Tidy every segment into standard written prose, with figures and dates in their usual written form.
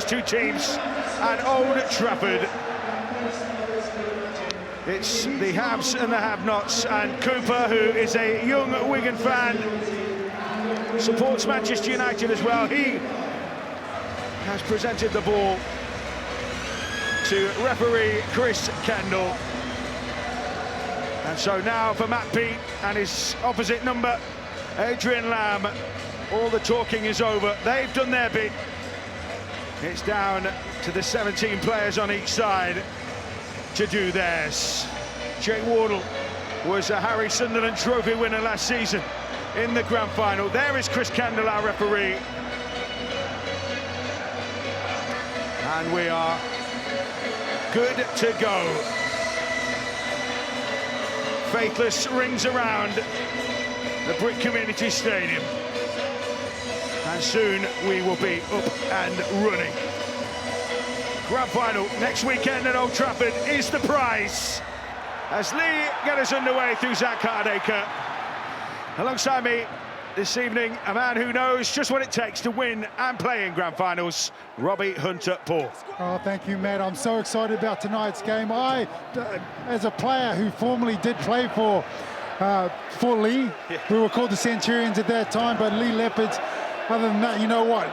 two teams at Old Trafford. It's the haves and the have-nots, and Cooper, who is a young Wigan fan, supports Manchester United as well. He has presented the ball to referee Chris Kendall. And so now for Matt Peat and his opposite number, Adrian Lamb, all the talking is over. They've done their bit. It's down to the 17 players on each side to do theirs. Jake Wardle was a Harry Sunderland Trophy winner last season in the grand final. There is Chris Kendall, our referee. And we are good to go. Faithless rings around the Brick Community Stadium. And soon we will be up and running. Grand final next weekend at Old Trafford is the prize. As Leigh gets us underway through Zach Hardacre. Alongside me this evening, a man who knows just what it takes to win and play in grand finals, Robbie Hunter-Paul. Oh, thank you, Matt. I'm so excited about tonight's game. I, as a player who formerly did play for Leigh, we were called the Centurions at that time, but Leigh Leopards, other than that, you know what?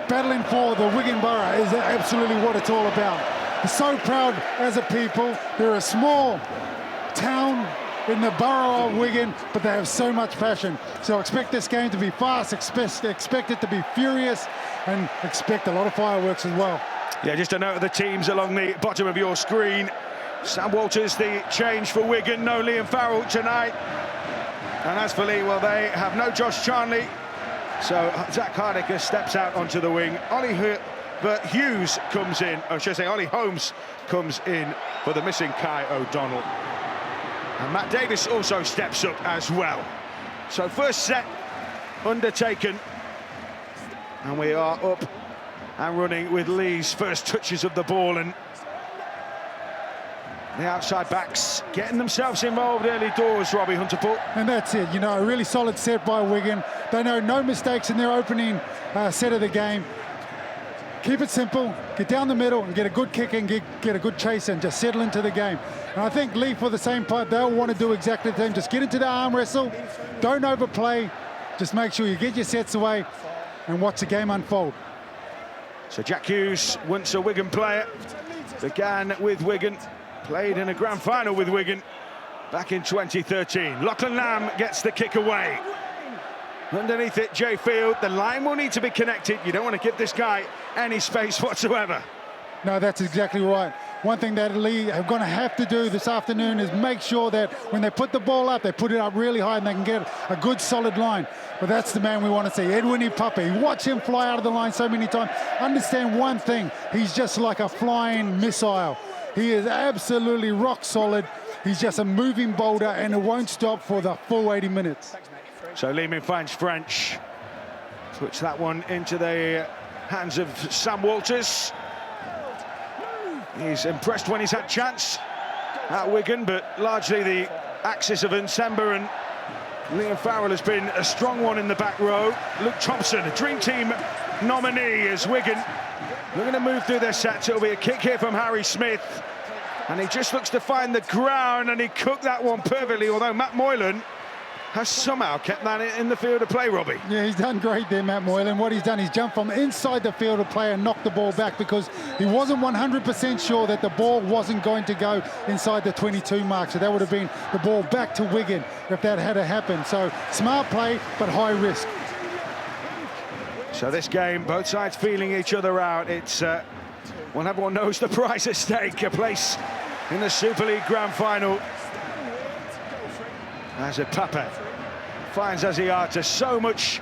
Battling for the Wigan Borough is absolutely what it's all about. We're so proud as a people. They're a small town in the borough of Wigan, but they have so much passion. So expect this game to be fast, expect it to be furious, and expect a lot of fireworks as well. Yeah, just a note of the teams along the bottom of your screen. Sam Walters, the change for Wigan, no Liam Farrell tonight. And as for Leigh, well, they have no Josh Charnley. So Zach Hardacre steps out onto the wing. Ollie Hughes comes in, or should I say Ollie Holmes comes in for the missing Kai O'Donnell. And Matt Davis also steps up as well. So first set undertaken. And we are up and running with Leigh's first touches of the ball, and the outside backs getting themselves involved early doors, Robbie Hunter-Paul. And that's it, you know, a really solid set by Wigan. They know no mistakes in their opening set of the game. Keep it simple, get down the middle and get a good kick and get a good chase and just settle into the game. And I think Leigh, for the same part, they'll want to do exactly the same. Just get into the arm wrestle, don't overplay, just make sure you get your sets away and watch the game unfold. So Jack Hughes, once a Wigan player, began with Wigan, played in a grand final with Wigan back in 2013. Lachlan Lamb gets the kick away. Underneath it, Jay Field. The line will need to be connected. You don't want to give this guy any space whatsoever. No, that's exactly right. One thing that Leigh are going to have to do this afternoon is make sure that when they put the ball up, they put it up really high and they can get a good solid line. But that's the man we want to see, Edwin Ipape. Watch him fly out of the line so many times. Understand one thing, he's just like a flying missile. He is absolutely rock solid. He's just a moving boulder and it won't stop for the full 80 minutes. So Lehman finds French, puts that one into the hands of Sam Walters. He's impressed when he's had chance at Wigan, but largely the axis of Nsemba and Liam Farrell has been a strong one in the back row. Luke Thompson, a Dream Team nominee as Wigan. We're going to move through their sets. It'll be a kick here from Harry Smith. And he just looks to find the ground, and he cooked that one perfectly, although Matt Moylan has somehow kept that in the field of play, Robbie. Yeah, he's done great there, Matt Moylan. What he's done, he's jumped from inside the field of play and knocked the ball back because he wasn't 100% sure that the ball wasn't going to go inside the 22 mark. So that would have been the ball back to Wigan if that had happened. So smart play, but high risk. So this game, both sides feeling each other out. It's, well, everyone knows the prize at stake, a place in the Super League Grand Final. As Ipape finds Aziata, so much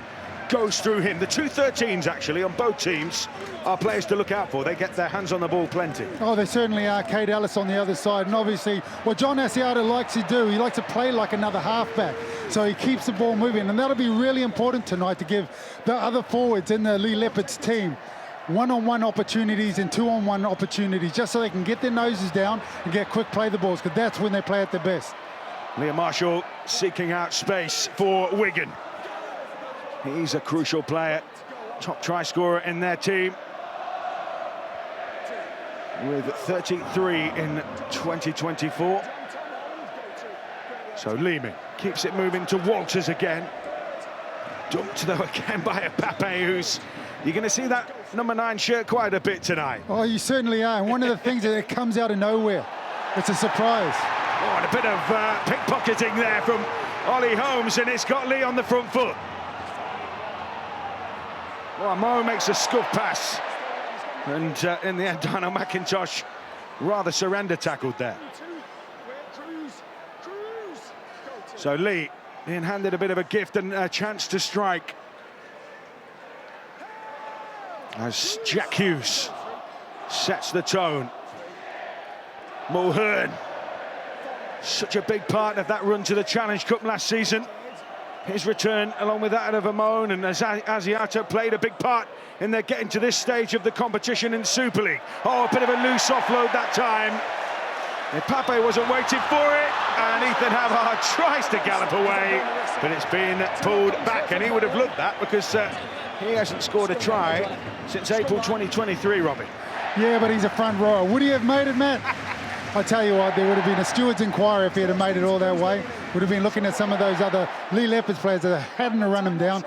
goes through him. The 2-13s, actually, on both teams are players to look out for. They get their hands on the ball plenty. Oh, they certainly are. Kate Ellis on the other side. And obviously, what John Aziata likes to do, he likes to play like another halfback. So he keeps the ball moving. And that'll be really important tonight to give the other forwards in the Leigh Leopards team one-on-one opportunities and two-on-one opportunities, just so they can get their noses down and get quick play the balls, because that's when they play at their best. Liam Marshall seeking out space for Wigan. He's a crucial player, top try scorer in their team. with 33 in 2024. So Leeming keeps it moving to Walters again. Dumped though again by a Pape, who's... You're going to see that number 9 shirt quite a bit tonight. Oh, you certainly are. And one of the things that it comes out of nowhere. It's a surprise. Oh, and a bit of pickpocketing there from Ollie Holmes, and it's got Leigh on the front foot. Well, Mo makes a scuff pass. And in the end, Dino McIntosh rather surrender tackled there. So Leigh being handed a bit of a gift and a chance to strike. As Jack Hughes sets the tone. Mulhern, such a big part of that run to the Challenge Cup last season. His return, along with that of Amon and Asiata, played a big part in their getting to this stage of the competition in Super League. Oh, a bit of a loose offload that time. Pape wasn't waiting for it, and Ethan Havard tries to gallop away, but it's been pulled back, and he would have looked that because he hasn't scored a try since April 2023, Robbie. Yeah, but he's a front rower. Would he have made it, Matt? I tell you what, there would have been a steward's inquiry if he had made it all that way. Would have been looking at some of those other Leigh Leopards players that hadn't run him down.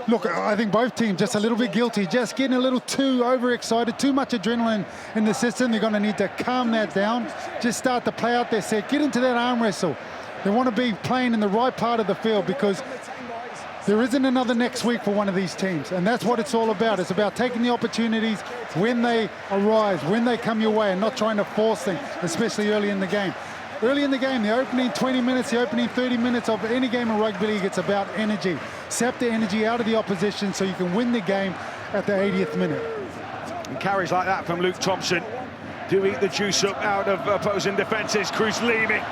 Look, I think both teams just a little bit guilty, just getting a little too overexcited, too much adrenaline in the system. They're going to need to calm that down, just start to play out their set, get into that arm wrestle. They want to be playing in the right part of the field because there isn't another next week for one of these teams, and that's what it's all about. It's about taking the opportunities when they arise, when they come your way, and not trying to force them, especially early in the game. Early in the game, the opening 20 minutes, the opening 30 minutes of any game of rugby league, it's about energy. Sap the energy out of the opposition so you can win the game at the 80th minute. And carries like that from Luke Thompson do eat the juice up out of opposing defences. Cruz Leeming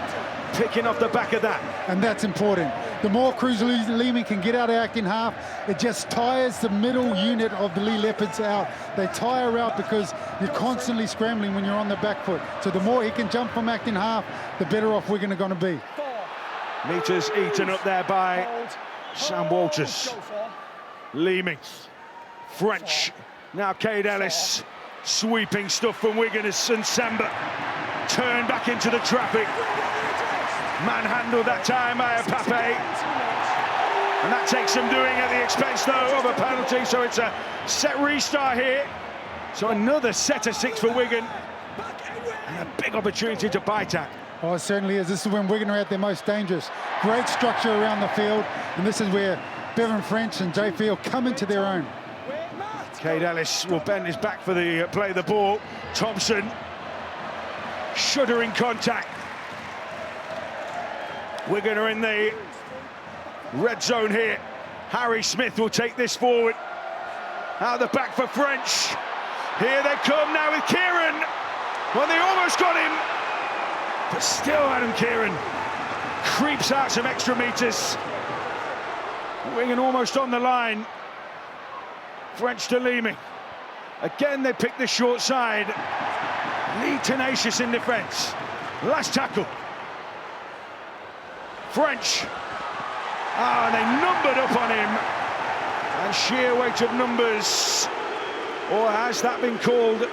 picking off the back of that. And that's important. The more Cruz Leeming can get out of acting half, it just tires the middle unit of the Leigh Leopards out. They tire out because you're constantly scrambling when you're on the back foot. So the more he can jump from acting half, the better off Wigan are going to be. Meters eaten up there by Sam Walters. Leeming. French. Now Cade Ellis. Sweeping stuff from Wigan as Samba turned back into the traffic. Manhandled that time by a Pape. And that takes some doing at the expense, though, of a penalty. So it's a set restart here. So another set of 6 for Wigan. And a big opportunity to bite at. Oh, it certainly is. This is when Wigan are at their most dangerous. Great structure around the field. And this is where Bevan French and Jay Field come into their own. Cade Ellis will bend his back for the play of the ball. Thompson, shuddering contact. Wigan are in the red zone here. Harry Smith will take this forward. Out the back for French. Here they come now with Kieran. Well, they almost got him. But still Adam Kieran creeps out some extra meters. Wigan almost on the line. French to Leeming. Again, they pick the short side. Leigh tenacious in defence. Last tackle. French. Ah, and they numbered up on him. And sheer weight of numbers. Or has that been called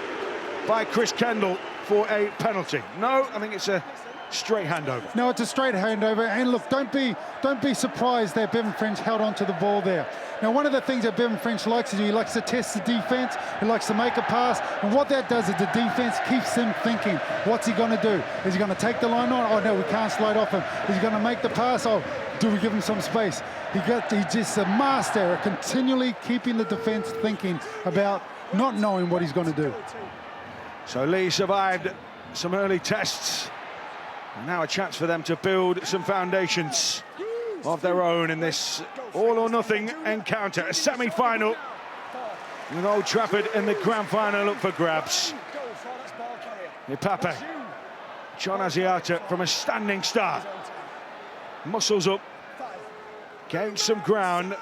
by Chris Kendall for a penalty? No, I think it's a straight handover. No, it's a straight handover. And look, don't be surprised that Bevan French held onto the ball there. Now, one of the things that Bevan French likes to do, he likes to test the defence, he likes to make a pass, and what that does is the defence keeps him thinking, what's he going to do? Is he going to take the line on? Oh, no, we can't slide off him. Is he going to make the pass? Oh, do we give him some space? He's just a master at continually keeping the defence thinking about not knowing what he's going to do. So Leigh survived some early tests. And now a chance for them to build some foundations of their own in this all-or-nothing encounter. A semi-final with Old Trafford in the grand final up for grabs. Pape, John Asiata from a standing start. Muscles up, gained some ground.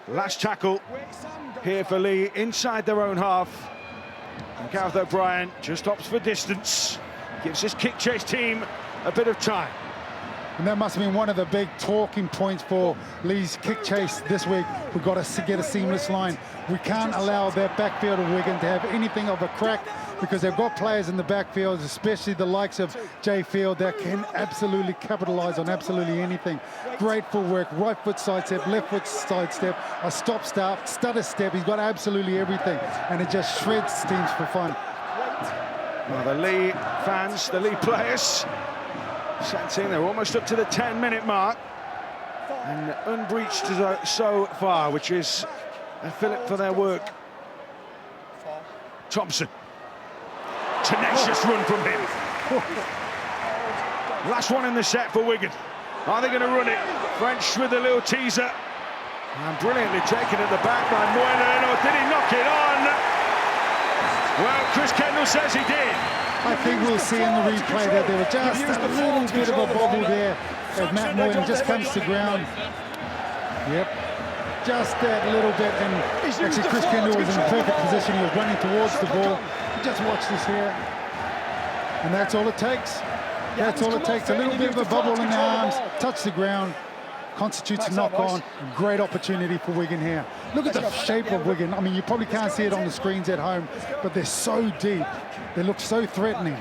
Last tackle here for Leigh inside their own half. And Gareth O'Brien just opts for distance. Gives his kick chase team a bit of time. And that must have been one of the big talking points for Leigh's kick chase this week. We've got to get a seamless line. We can't allow that backfield of Wigan to have anything of a crack, because they've got players in the backfield, especially the likes of Jay Field, that can absolutely capitalise on absolutely anything. Great footwork, right foot sidestep, left foot sidestep, a stop start, stutter step. He's got absolutely everything, and it just shreds teams for fun. Well, the Leigh fans, the Leigh players, sent in. They're almost up to the 10-minute mark, and unbreached so far, which is a fillip for their work. Thompson. Tenacious run from him. Last one in the set for Wigan. Are they going to run it? French with a little teaser. And brilliantly taken at the back by Moylan. Or did he knock it on? Well, Chris Kendall says he did. I think we'll see in the replay that there was just a little bit of a bobble there as Matt Moylan just comes to ground. Yep. Just that little bit, and actually Chris Kendall was in a perfect position. He was running towards the ball. Just watch this here, and that's all it takes. That's all it takes. A little bit of a bubble in the arms, touch the ground, constitutes a knock-on. Great opportunity for Wigan here. Look at the shape of Wigan. I mean, you probably can't see it on the screens at home, but they're so deep. They look so threatening.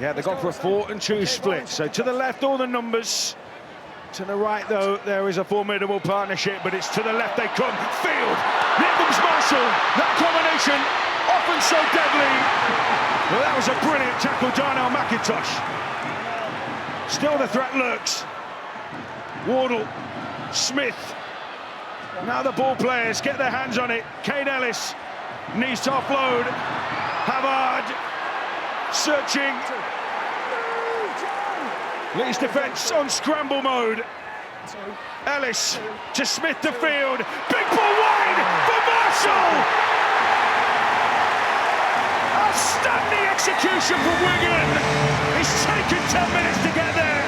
Yeah, they've gone for a 4-2 split. So to the left, all the numbers. To the right, though, there is a formidable partnership, but it's to the left they come. Field, here comes Marshall. That combination, often so deadly. Well, that was a brilliant tackle, Darnell McIntosh. Still the threat lurks. Wardle, Smith. Now the ball players get their hands on it. Kane Ellis needs to offload. Havard searching. Leigh's defence on scramble mode. Ellis to Smith to Field. Big ball wide for Marshall! Outstanding execution from Wigan. It's taken 10 minutes to get there,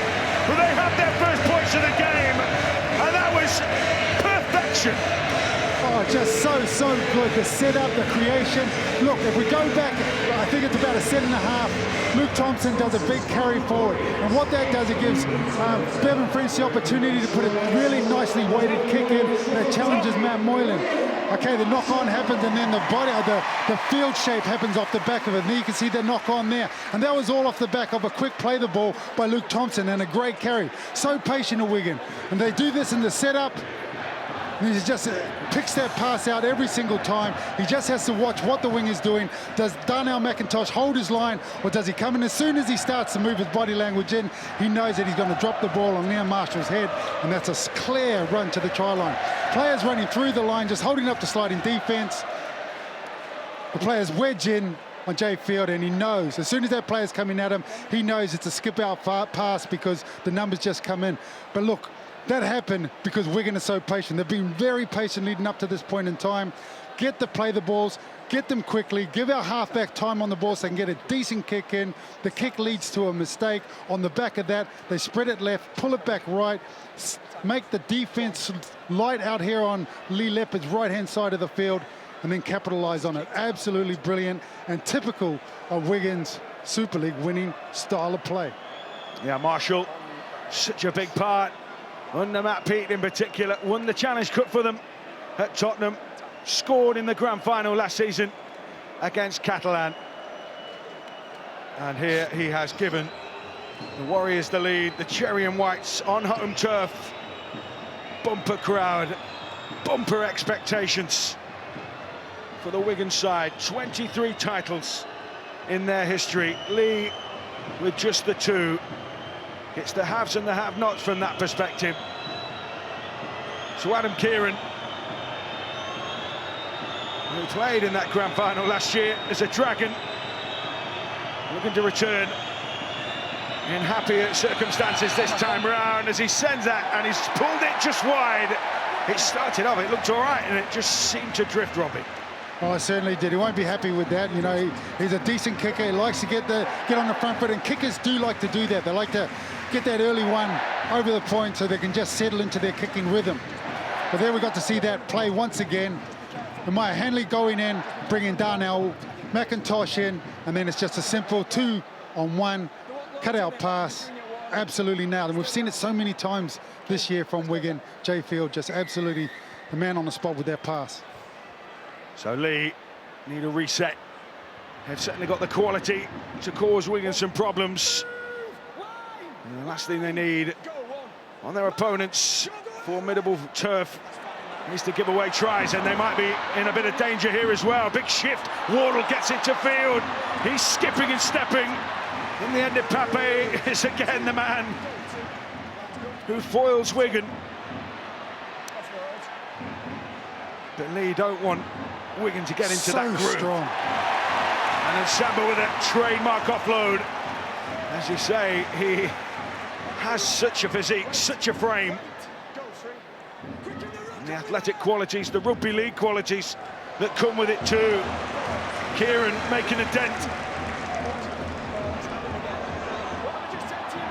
but they have their first points of the game, and that was perfection. Oh, just so good. The setup, the creation. Look, if we go back, I think it's about a set and a half. Luke Thompson does a big carry forward, and what that does, it gives Bevan French the opportunity to put a really nicely weighted kick in that challenges Matt Moylan. Okay, the knock-on happens, and then the body, the field shape happens off the back of it. And you can see the knock-on there, and that was all off the back of a quick play the ball by Luke Thompson and a great carry. So patient at Wigan, and they do this in the setup. He just picks that pass out every single time. He just has to watch what the wing is doing. Does Darnell McIntosh hold his line, or does he come in? As soon as he starts to move his body language in, he knows that he's going to drop the ball on Liam Marshall's head, and that's a clear run to the try line. Players running through the line, just holding up the sliding defence. The players wedge in on Jay Field, and he knows, as soon as that player's coming at him, he knows it's a skip-out pass because the numbers just come in. But look, that happened because Wigan is so patient. They've been very patient leading up to this point in time. Get to play the balls, get them quickly, give our halfback time on the ball so they can get a decent kick in. The kick leads to a mistake. On the back of that, they spread it left, pull it back right, make the defense light out here on Leigh Leopards' right-hand side of the field, and then capitalise on it. Absolutely brilliant and typical of Wigan's Super League winning style of play. Yeah, Marshall, such a big part. Under Matt Peat in particular, won the Challenge Cup for them at Tottenham, scored in the grand final last season against Catalan. And here he has given the Warriors the lead, the Cherry and Whites on home turf. Bumper crowd, bumper expectations for the Wigan side. 23 titles in their history. Leigh with just the 2. It's the haves and the have-nots from that perspective. So Adam Kieran, who played in that grand final last year as a Dragon, looking to return in happier circumstances this time round as he sends that, and he's pulled it just wide. It started off, it looked all right, and it just seemed to drift, Robbie. Oh, I certainly did. He won't be happy with that. You know, he's a decent kicker. He likes to get on the front foot, and kickers do like to do that. They like to get that early one over the point so they can just settle into their kicking rhythm. But there we got to see that play once again. And Maya Hanley going in, bringing Darnell McIntosh in, and then it's just a simple 2-on-1 cut-out pass. absolutely nailed. And we've seen it so many times this year from Wigan. Jay Field just absolutely the man on the spot with that pass. So Leigh need a reset. They've certainly got the quality to cause Wigan some problems. And the last thing they need on their opponents' formidable turf is to give away tries, and they might be in a bit of danger here as well. Big shift, Wardle gets it to field. He's skipping and stepping. In the end, Pape is again the man who foils Wigan. But Leigh don't want Wigan to get into that groove. Strong. And then Samba with a trademark offload. As you say, he has such a physique, such a frame. And the athletic qualities, the rugby league qualities that come with it too. Kieran making a dent.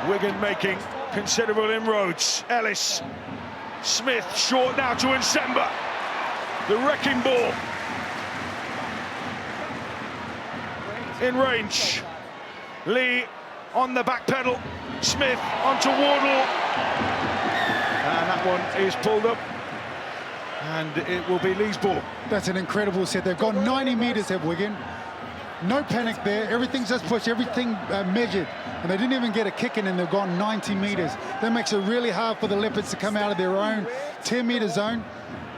Wigan making considerable inroads. Ellis, Smith, short now to Nsemba. The wrecking ball. In range. Leigh on the back pedal. Smith onto Wardle. And that one is pulled up. And it will be Leigh's ball. That's an incredible set. They've got 90 metres at Wigan. No panic there. Everything's just pushed, everything measured. And they didn't even get a kick in, and they've gone 90 metres. That makes it really hard for the Leopards to come out of their own 10-metre zone,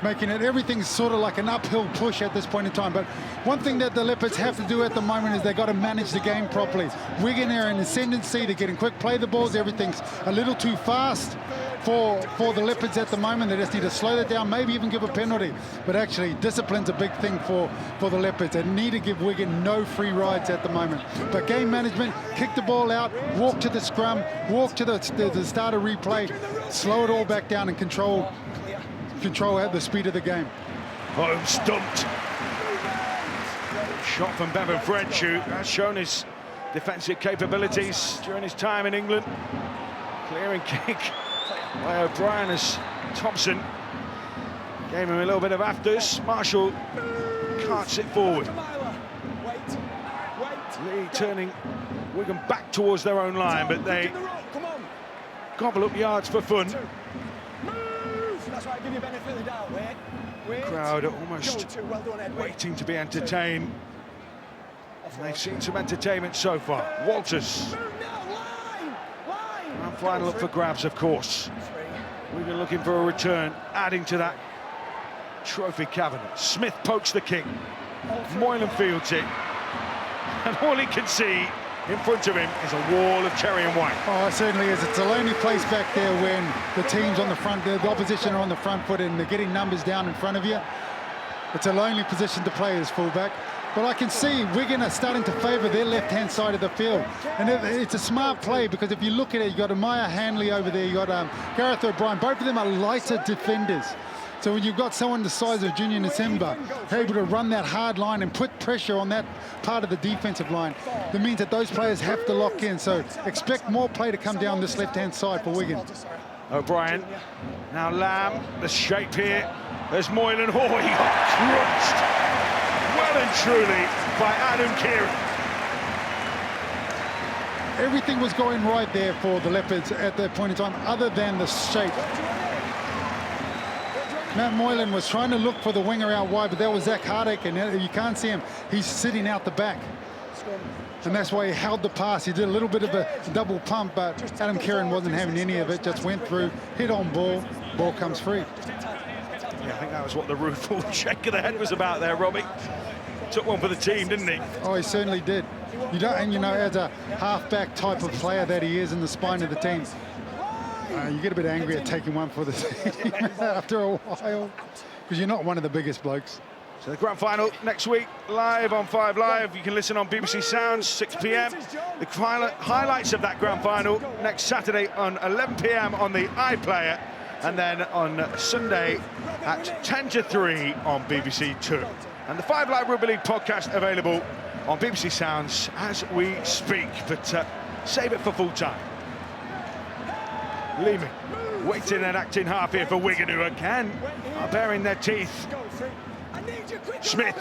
making it everything's sort of like an uphill push at this point in time. But one thing that the Leopards have to do at the moment is they've got to manage the game properly. Wigan are in ascendancy, they're getting quick play the balls, everything's a little too fast for the Leopards at the moment. They just need to slow that down, maybe even give a penalty. But actually, discipline's a big thing for the Leopards. They need to give Wigan no free rides at the moment. But game management, kick the ball out, walk to the scrum, walk to the start of replay, slow it all back down and control at the speed of the game. Home stumped. Shot from Betfred, who has shown his defensive capabilities during his time in England. Clearing kick by O'Brien as Thompson gave him a little bit of afters. Marshall can't sit forward. Leigh turning Wigan back towards their own line, but they gobble up yards for fun. That's right, give you benefit of the doubt. Wait. Crowd are almost waiting to be entertained. And they've seen some entertainment so far. Walters. And final up for grabs, of course. We've been looking for a return, adding to that trophy cabinet. Smith pokes the kick. Moylan fields it. And all he can see in front of him is a wall of cherry and white. Oh, it certainly is. It's a lonely place back there when the team's on the front, the opposition are on the front foot and they're getting numbers down in front of you. It's a lonely position to play as fullback. But I can see Wigan are starting to favour their left-hand side of the field. And it's a smart play because if you look at it, you've got Amaya Hanley over there, you've got Gareth O'Brien. Both of them are lighter defenders. So when you've got someone the size of Junior Nsemba able to run that hard line and put pressure on that part of the defensive line, that means that those players have to lock in. So expect more play to come down this left-hand side for Wigan. O'Brien, now Lamb, the shape here. There's Moylan. Oh, he got crunched well and truly by Adam Kieran. Everything was going right there for the Leopards at that point in time, other than the shape. Matt Moylan was trying to look for the winger out wide, but that was Zach Hardick, and you can't see him. He's sitting out the back. And that's why he held the pass. He did a little bit of a double pump, but Adam Kieran wasn't having any of it, just went through, hit on ball comes free. Yeah, I think that was what the rueful shake of the head was about there, Robbie. Took one for the team, didn't he? Oh, he certainly did. And you know, as a halfback type of player that he is in the spine of the team, you get a bit angry at taking one for the team after a while, because you're not one of the biggest blokes. So the grand final next week, live on 5 Live. You can listen on BBC Sounds, 6 p.m. The highlights of that grand final next Saturday on 11 p.m. on the iPlayer, and then on Sunday at 10 to 3 on BBC Two. And the 5 Live Rugby League podcast available on BBC Sounds as we speak, but save it for full time. Leeming, waiting and acting half here for Wigan, who again are baring their teeth. Smith,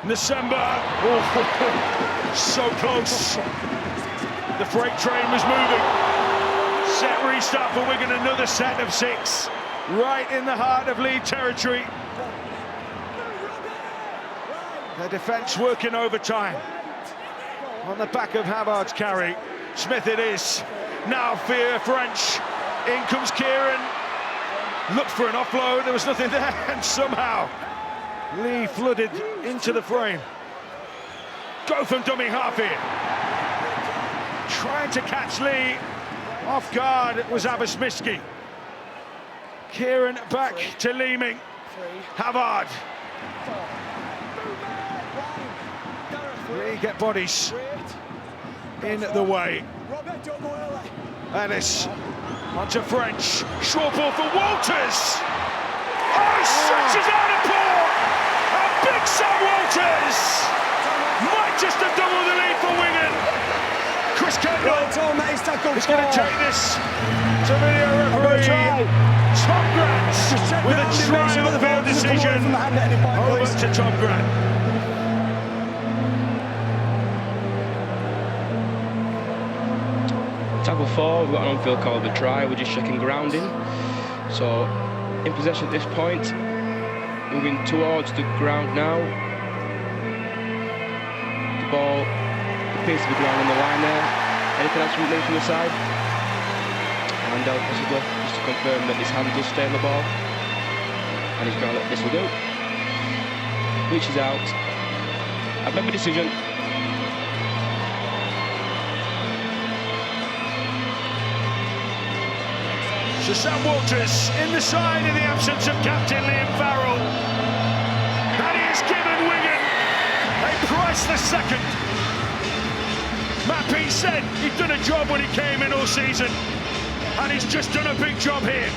Nsemba, oh, so close. The freight train was moving. Set restart for Wigan, another set of 6. Right in the heart of Leigh territory. Their defence working overtime. On the back of Havard's carry. Smith it is. Now fear French. In comes Kieran. Looked for an offload, there was nothing there, and somehow Leigh flooded into the frame. Go from dummy half here. Trying to catch Leigh. Off guard was Abasmiski. Kieran back to Leeming. Havard. Leigh get bodies in the way. Ellis onto French. Short ball for Walters. Oh, he stretches out a ball. A big Sam Walters might just have doubled the lead for Wigan. Chris Kendall is going to take this to video referee Tom Grant with a try on the field decision. Over to Tom Grant. Tackle 4, we've got an on-field call of a try, we're just checking grounding. So, in possession at this point, moving towards the ground now. The ball appears to be ground on the line there. Anything else from Leigh from the side? Handel possibly, just to confirm that his hand does stay on the ball. And he's ground, this will do. Reaches out. I've made my decision. So Sam Walters in the side in the absence of captain Liam Farrell. And he has given Wigan a priceless second. Matt Pease said he'd done a job when he came in all season, and he's just done a big job here.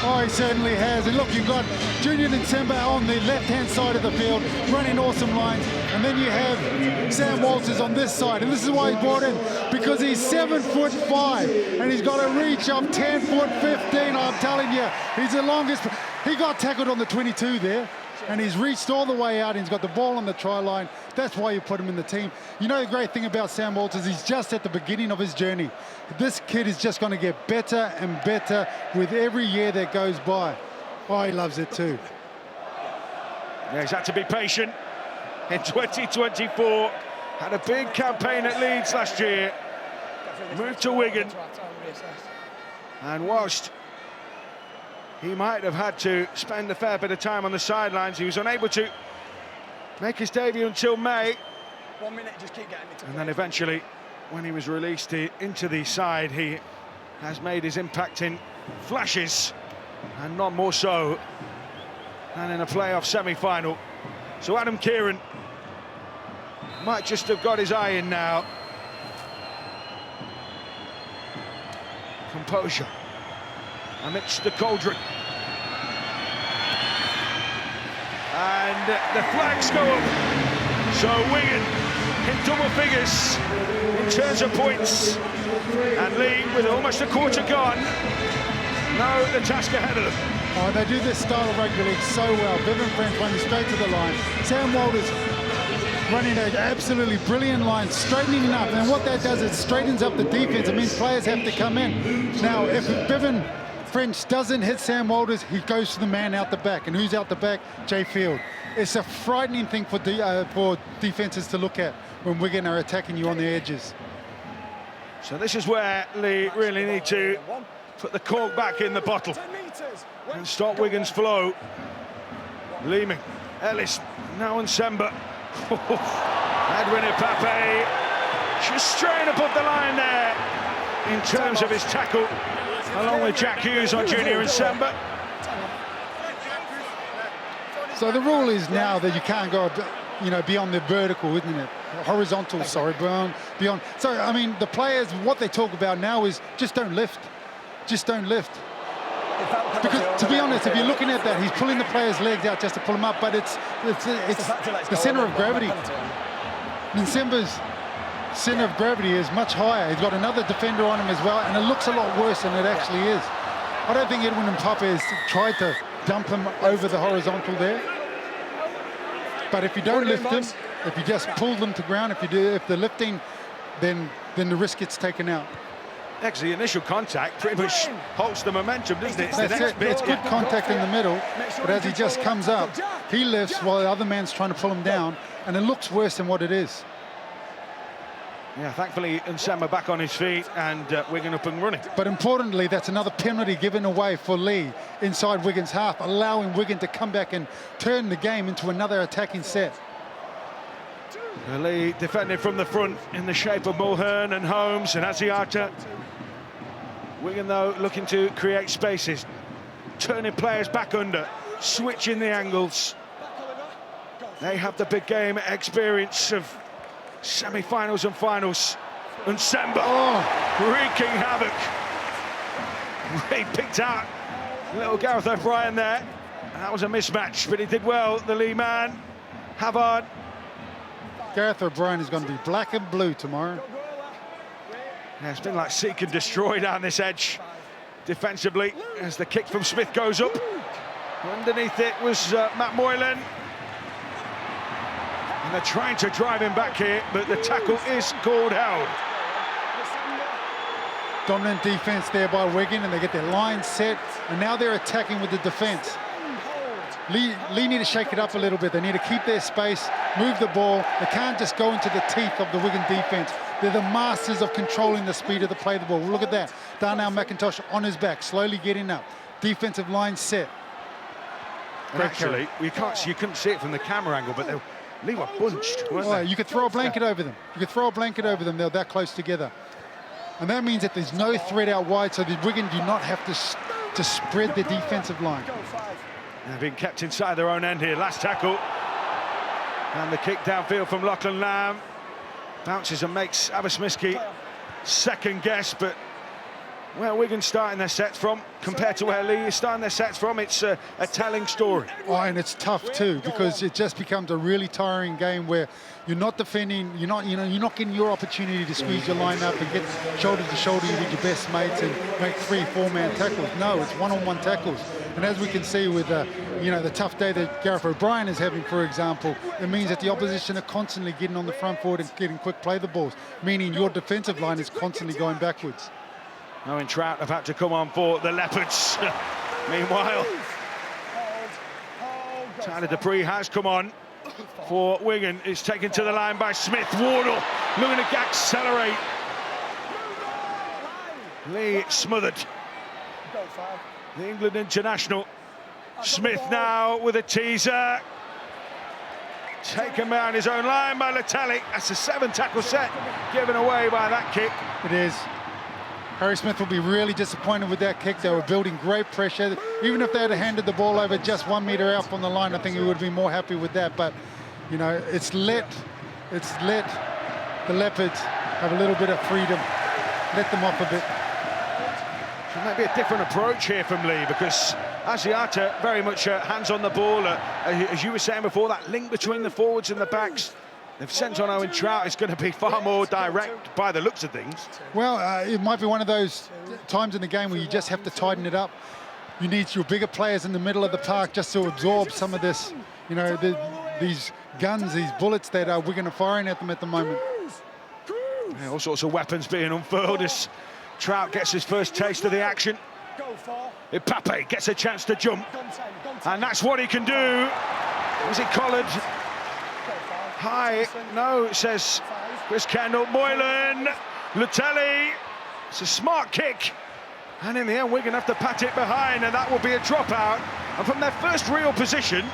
Oh, he certainly has. And look, you've got Junior December on the left-hand side of the field, running awesome lines. And then you have Sam Walters on this side. And this is why he's brought in, because he's 7'5", and he's got a reach of 10'15". I'm telling you, he's the longest. He got tackled on the 22 there, and he's reached all the way out, and he's got the ball on the try line. That's why you put him in the team. You know the great thing about Sam Walters, he's just at the beginning of his journey. This kid is just going to get better and better with every year that goes by. Oh, he loves it too. Yeah, he's had to be patient in 2024. Had a big campaign at Leeds last year. Moved to Wigan. And whilst he might have had to spend a fair bit of time on the sidelines, he was unable to make his debut until May. 1 minute, just keep getting me to. And then eventually, when he was released into the side, he has made his impact in flashes, and none more so than in a playoff semi-final. So Adam Kieran might just have got his eye in now. Composure amidst the cauldron. And the flags go up. So Wigan in double figures in terms of points. And Leigh, with almost a quarter gone, know the task ahead of them. Oh, they do this style of rugby league so well. Bevan French running straight to the line. Sam Walters running an absolutely brilliant line, straightening up. And what that does is straightens up the defense. It means players have to come in. Now, if Bevan French doesn't hit Sam Walters, he goes to the man out the back. And who's out the back? Jay Field. It's a frightening thing for defenses to look at when Wigan are attacking you on the edges. So this is where Leigh really need to put the cork back in the bottle and stop Wigan's flow. Leeming, Ellis, now on Semba. Edwin Ipape just straying above the line there in terms of his tackle, along with Jack Hughes on Junior and Semba. So the rule is now that you can't go, beyond the vertical, isn't it? Horizontal, sorry, beyond. So, I mean, the players, what they talk about now is just don't lift. Just don't lift. Because, to be honest, if you're looking at that, he's pulling the player's legs out just to pull him up, but it's the centre of gravity. Nsemba's centre of gravity is much higher. He's got another defender on him as well, and it looks a lot worse than it actually is. I don't think Edwin Ipape has tried to dump him over the horizontal there. But if you don't lift them, if you just pull them to ground, if they're lifting, then the risk gets taken out. Actually, the initial contact pretty much halts the momentum, doesn't it? It's the That's next it. bit. It's good contact in the middle, but as he just comes up, he lifts while the other man's trying to pull him down, and it looks worse than what it is. Yeah, thankfully, Nsema back on his feet and Wigan up and running. But importantly, that's another penalty given away for Leigh inside Wigan's half, allowing Wigan to come back and turn the game into another attacking set. Leigh defending from the front in the shape of Mulhern and Holmes and Asiata. Wigan, though, looking to create spaces, turning players back under, switching the angles. They have the big game experience of semi-finals and finals. And Semba wreaking havoc. He picked out little Gareth O'Brien there. That was a mismatch, but he did well, the Leigh man. Havard. Gareth O'Brien is going to be black and blue tomorrow. Yeah, it's been like seek and destroy down this edge defensively as the kick from Smith goes up. Underneath it was Matt Moylan. And they're trying to drive him back here, but the tackle is called held. Dominant defence there by Wigan, and they get their line set, and now they're attacking with the defence. Leigh need to shake it up a little bit. They need to keep their space, move the ball. They can't just go into the teeth of the Wigan defence. They're the masters of controlling the speed of the play of the ball. Look at that. Darnell McIntosh on his back, slowly getting up. Defensive line set. Actually, you couldn't see it from the camera angle, but Leigh were bunched, weren't they? You could throw a blanket over them. You could throw a blanket over them. They're that close together. And that means that there's no threat out wide, so the Wigan do not have to spread the defensive line. They've been kept inside their own end here. Last tackle. And the kick downfield from Lachlan Lamb. Bounces and makes Abasmiski second guess, but where Wigan starting their sets from compared to where Leigh is starting their sets from, it's a telling story. Oh, and it's tough too, because it just becomes a really tiring game where you're not defending, you're not getting your opportunity to squeeze your line up and get shoulder to shoulder with your best mates and make 3-4 man tackles. No, it's one-on-one tackles. And as we can see with the tough day that Gareth O'Brien is having, for example, it means that the opposition are constantly getting on the front forward and getting quick play the balls, meaning your defensive line is constantly going backwards. Knowing Trout have had to come on for the Leopards. Meanwhile, Tyler Dupree has come on for Wigan. Is taken to the line by Smith. Wardle looking to accelerate. Leigh smothered. The England international. Smith now with a teaser. Taken behind his own line by Leteli. That's a 7-tackle set given away by that kick. It is. Harry Smith will be really disappointed with that kick. They were building great pressure. Even if they had handed the ball over just 1 metre out from the line, I think he would be more happy with that. But, it's let the Leopards have a little bit of freedom. Let them off a bit. So maybe a different approach here from Leigh, because Asiata very much hands on the ball. As you were saying before, that link between the forwards and the backs. They've sent on Owen Trout. It's going to be far more direct by the looks of things. Well, it might be one of those times in the game where you just have to tighten it up. You need your bigger players in the middle of the park just to absorb some of this, these guns, these bullets that Wigan are firing at them at the moment. Yeah, all sorts of weapons being unfurled as Trout gets his first taste of the action. Ipape gets a chance to jump, and that's what he can do. Was it collared? High, no, says Chris Kendall. Moylan, Leteli. It's a smart kick, and in the end Wigan have to pat it behind, and that will be a dropout. And from their first real position,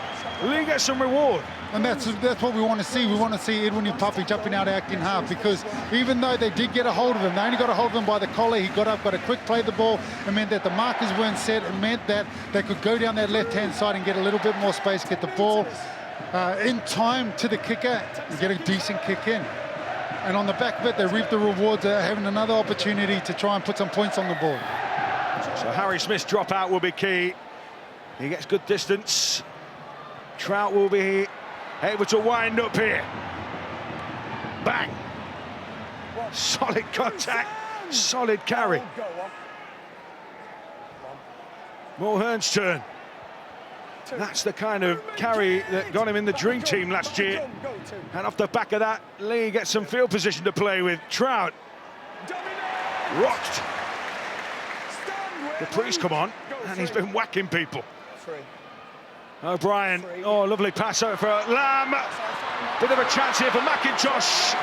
Leigh gets some reward. And that's what we want to see. We want to see Edwin Ipape jumping out acting half, because even though they did get a hold of him, they only got a hold of him by the collar. He got up, got a quick play the ball. It meant that the markers weren't set. It meant that they could go down that left-hand side and get a little bit more space, get the ball in time to the kicker and get a decent kick in. And on the back of it, they reap the rewards of having another opportunity to try and put some points on the board. So Harry Smith's dropout will be key. He gets good distance. Trout will be able to wind up here. Bang! Solid contact, solid carry. Mulhern's turn. That's the kind of carry that got him in the dream team last year. And off the back of that, Leigh gets some field position to play with. Trout. rocked. The priest come on, and he's been whacking people. O'Brien, oh, lovely pass over for Lamb. Bit of a chance here for McIntosh.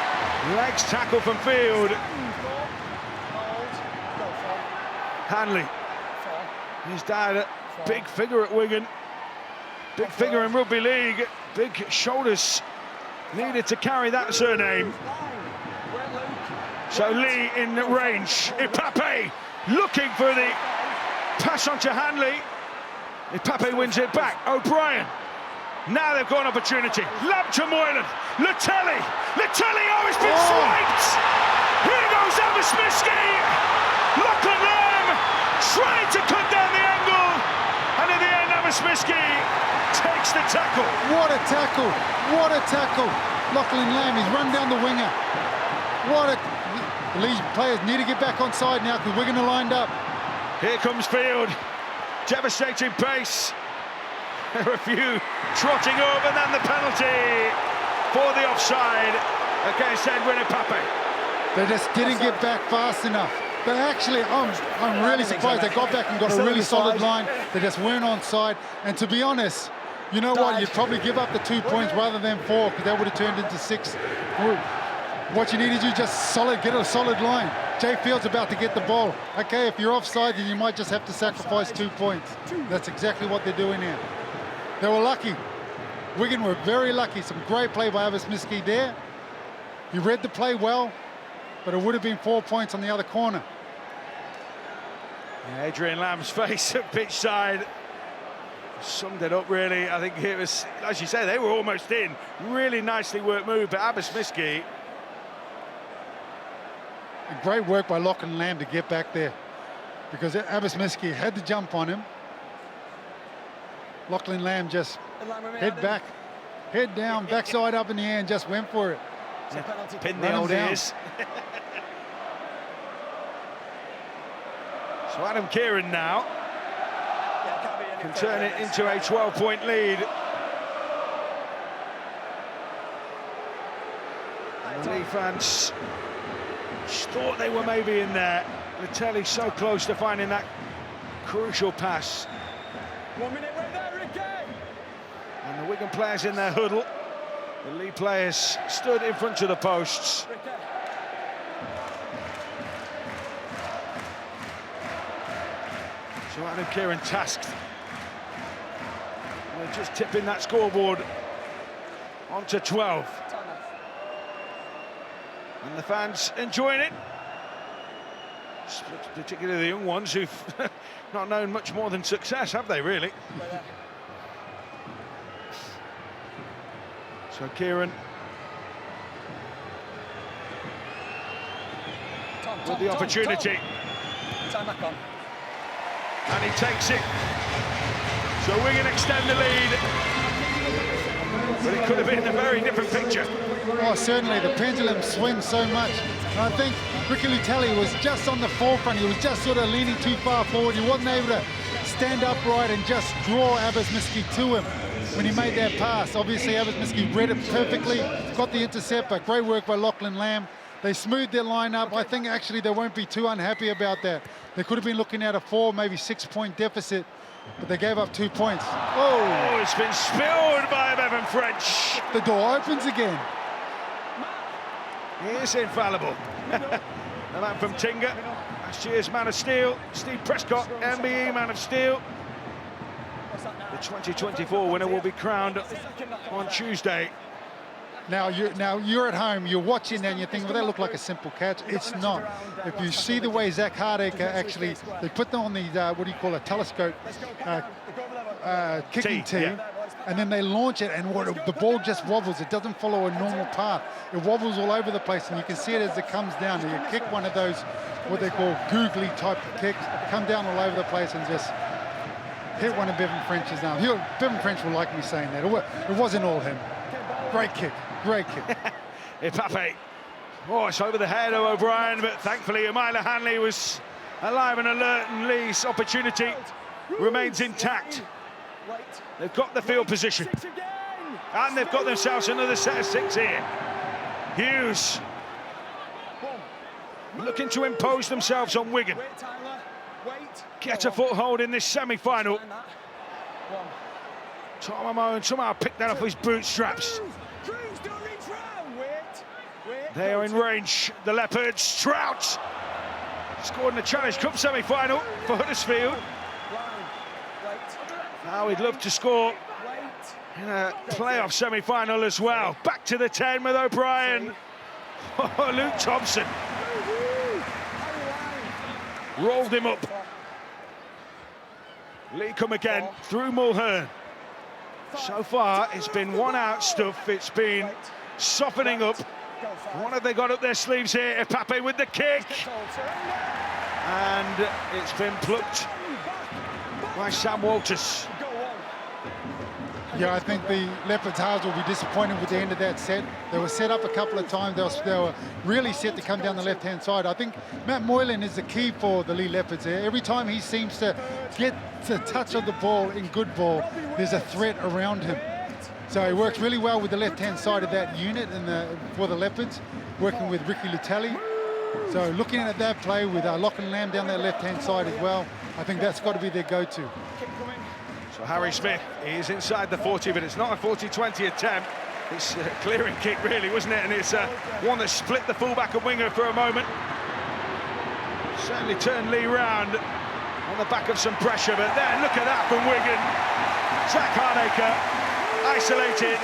Legs tackle from field. Hanley, his dad, a big figure at Wigan. Big figure in rugby league. Big shoulders needed to carry that surname. So Leigh in range. Ipape looking for the pass on to Hanley. Ipape wins it back. O'Brien. Now they've got an opportunity. Lamb to Moylan. Latelli. Oh, it's been swiped. Here goes Abasmisky. Lachlan Lamb trying to cut down the angle. And in the end, Abasmisky takes the tackle. What a tackle. What a tackle. Lachlan Lamb, he's run down the winger. The Leigh players need to get back on side now because Wigan are lined up. Here comes Field. Devastating pace. There are a few trotting up, and then the penalty for the offside against Edwin Ipape. They just didn't get back fast enough. They actually, I'm really surprised they got back and got a really solid line. They just weren't on side. And to be honest, you know what? You'd probably give up the 2 points rather than 4 because that would have turned into 6. What you need is get a solid line. Jay Field's about to get the ball. Okay, if you're offside, then you might just have to sacrifice 2 points. That's exactly what they're doing here. They were lucky. Wigan were very lucky. Some great play by Abasmisky there. He read the play well, but it would have been 4 points on the other corner. Yeah, Adrian Lamb's face at pitch side summed it up really. I think it was, as you say, they were almost in. Really nicely worked move, but Abasmisky. Great work by Lachlan Lamb to get back there because Abasmisky had to jump on him. Lachlan Lamb just head back, head down, backside up in the air and just went for it. Pin the old ears. So Adam Kieran now can turn it into a 12-point lead. And the Leigh fans just thought they were maybe in there. Latelli so close to finding that crucial pass. 1 minute right there, Ricky. And the Wigan players in their huddle. The Leigh players stood in front of the posts. Ricky. So Adam Kieran tasked with just tipping that scoreboard onto 12. And the fans enjoying it, particularly the young ones who've not known much more than success, have they, really? So Kieran with the opportunity. Time back on. And he takes it. So Wigan extend the lead. But it could have been a very different picture. Oh, certainly, the pendulum swings so much. And I think Ricky Latelli was just on the forefront. He was just sort of leaning too far forward. He wasn't able to stand upright and just draw Abasmisky to him when he made that pass. Obviously, Abasmisky read it perfectly, got the intercept, but great work by Lachlan Lamb. They smoothed their line up. I think actually they won't be too unhappy about that. They could have been looking at a 4, maybe 6 point deficit, but they gave up 2 points. Oh, it's been spilled by Bevan French. The door opens again. He is infallible. The man from Tinga, last year's Man of Steel, Steve Prescott, MBE Man of Steel. The 2024 winner will be crowned on Tuesday. Now you're at home, you're watching that and you think, well, that looked like a simple catch. It's not. If you see the way Zach Hardaker actually, they put them on the, what do you call it, telescope kicking tee, and then they launch it and the ball just wobbles. It doesn't follow a normal path. It wobbles all over the place and you can see it as it comes down. You kick one of those, what they call googly type kicks, come down all over the place and just hit one of Bevan French's arms. Bevan French will like me saying that. It wasn't all him. Great kick. Great kick. Ipape. Oh, it's over the head of O'Brien, but thankfully Amila Hanley was alive and alert, and Leigh's opportunity remains intact. They've got the field position, and they've got themselves another set of 6 here. Hughes. looking to impose themselves on Wigan. Wait, Tyler. Wait. Get Go a on. foothold in this semi-final. Sign that. One. Tom Amon somehow picked that off his bootstraps. Cruz, don't reach round. Wait. Wait. They are in range. The Leopards. Trout scored in the Challenge Cup semi-final for Huddersfield. Line. Wait. Now he'd love to score Wait. in a playoff semi-final as well. Back to the 10 with O'Brien. Oh, Luke Thompson rolled him up. Lee come again through Mulhern. So far, it's been one-out stuff. It's been softening up. What have they got up their sleeves here? Epape with the kick. And it's been plucked by Sam Walters. Yeah, I think the Leopards halves will be disappointed with the end of that set. They were set up a couple of times. They were really set to come down the left-hand side. I think Matt Moylan is the key for the Leigh Leopards there. Every time he seems to get the touch of the ball in good ball, there's a threat around him. So he works really well with the left-hand side of that unit for the Leopards, working with Ricky Lutelli. So looking at that play with Lachlan Lamb down that left-hand side as well, I think that's got to be their go-to. So Harry Smith is inside the 40, but it's not a 40-20 attempt. It's a clearing kick, really, wasn't it? And it's one that split the fullback and winger for a moment. Certainly turned Lee round on the back of some pressure, but then look at that from Wigan. Zach Hardacre isolated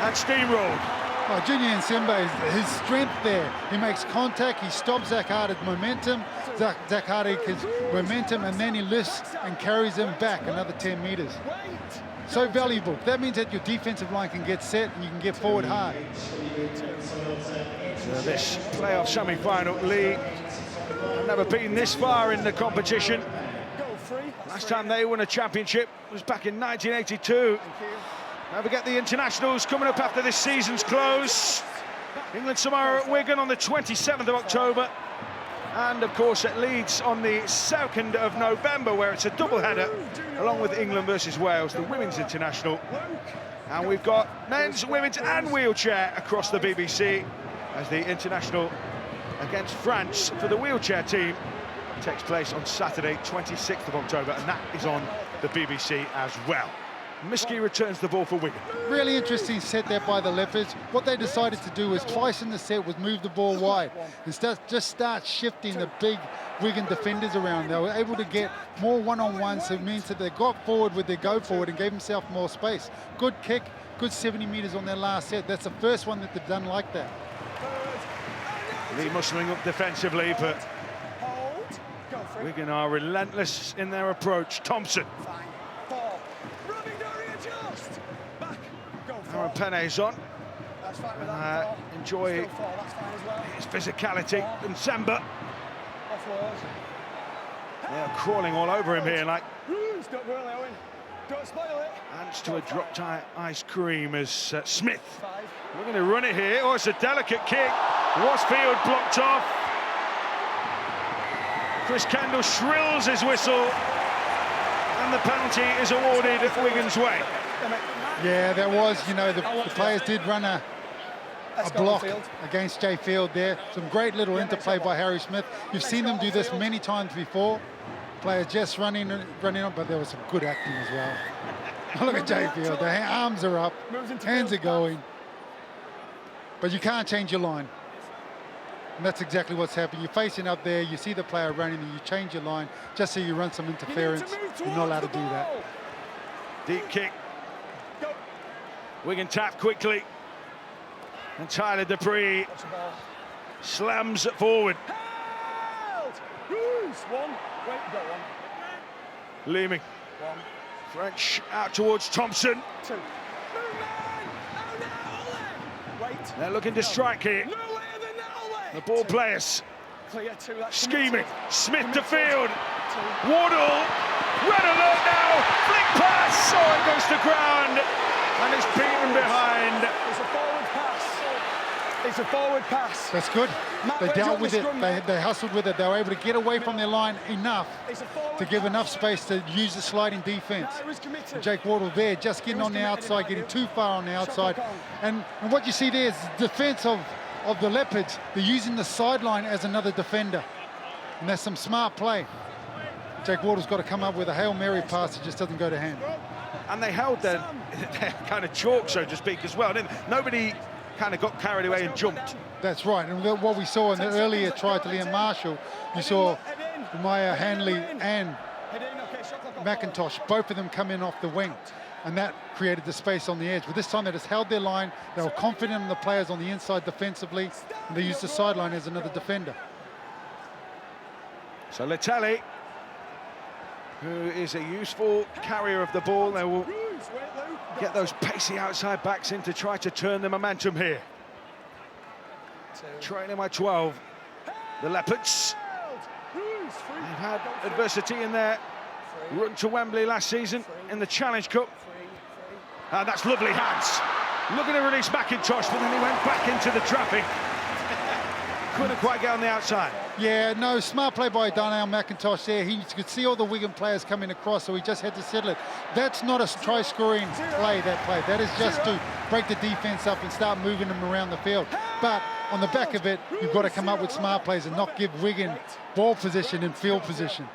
and steamrolled. Oh, Junior Nsimba, his strength there. He makes contact, he stops Zach Hardacre's momentum, Zach Hardacre's momentum, and then he lifts and carries him back another 10 metres. So valuable. That means that your defensive line can get set and you can get forward hard. So this playoff semi-final, Lee have never been this far in the competition. Last time they won a championship was back in 1982. Don't forget the internationals coming up after this season's close. England tomorrow at Wigan on the 27th of October. And of course at Leeds on the 2nd of November, where it's a double-header along with England versus Wales, the women's international. And we've got men's, women's and wheelchair across the BBC as the international against France for the wheelchair team takes place on Saturday, 26th of October, and that is on the BBC as well. Miskey returns the ball for Wigan. Really interesting set there by the Leopards. What they decided to do was twice in the set was move the ball wide and just start shifting the big Wigan defenders around. They were able to get more one-on-one, so it means that they got forward with their go forward and gave themselves more space. Good kick, good 70 metres on their last set. That's the first one that they've done like that. Lee muscling up defensively, but Wigan are relentless in their approach. Thompson. Aaron Pene's on. Enjoy his physicality. And Samba. They're crawling all over him here, like. Hands to a dropped ice cream as Smith. We're going to run it here. Oh, it's a delicate kick. Wasfield blocked off. Chris Kendall shrills his whistle. And the penalty is awarded Wigan's way. Yeah, there was, you know, the players did run a block against Jay Field there. Some great little interplay by Harry Smith. You've seen them do this many times before. Players just running on, but there was some good acting as well. Look at Jay Field, the arms are up, hands are going. But you can't change your line. And that's exactly what's happened. You're facing up there, you see the player running, and you change your line just so you run some interference. You're not allowed to do that. Deep kick. Wigan tap quickly. And Tyler Dupree slams it forward. Leeming. French out towards Thompson. They're looking to strike here. The ball players scheming. Smith to field. Wardle. Red alert now. Flick pass. Oh, it goes to ground. And it's beaten behind. It's a forward pass. It's a forward pass. That's good. They dealt with it. They hustled with it. They were able to get away from their line enough to give enough space to use the sliding defense. Jake Wardle there just getting on the outside, getting too far on the outside. And what you see there is the defense of of the Leopards, they're using the sideline as another defender. And that's some smart play. Jake Walter's got to come up with a Hail Mary pass that just doesn't go to hand. And they held their kind of chalk, so to speak, as well. Nobody kind of got carried away and jumped. That's right, and what we saw in the earlier try to Liam Marshall, you saw Maya Hanley and McIntosh, both of them come in off the wing, and that created the space on the edge. But this time they just held their line, they were confident in the players on the inside defensively, and they used the sideline as another defender. So Latelli, who is a useful carrier of the ball, they will get those pacey outside backs in to try to turn the momentum here. Trailing by 12, the Leopards. They've had adversity in their run to Wembley last season in the Challenge Cup. And that's lovely hands. Looking to release McIntosh, but then he went back into the traffic. Couldn't quite get on the outside. Yeah, no, smart play by Darnell McIntosh there. He could see all the Wigan players coming across, so he just had to settle it. That's not a try-scoring play, that play. That is just to break the defence up and start moving them around the field. But on the back of it, you've got to come up with smart plays and not give Wigan ball position and field position.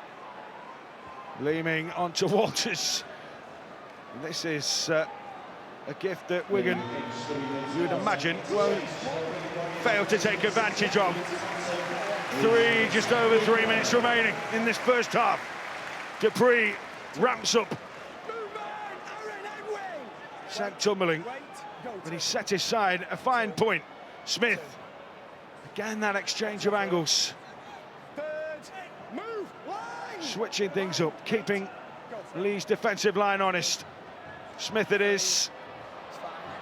Leeming onto Walters. This is a gift that Wigan, you would imagine, won't fail to take advantage of. Just over 3 minutes remaining in this first half. Dupree ramps up. Sent tumbling, but he set his side a fine point. Smith, again that exchange of angles. Switching things up, keeping Leigh's defensive line honest. Smith it is.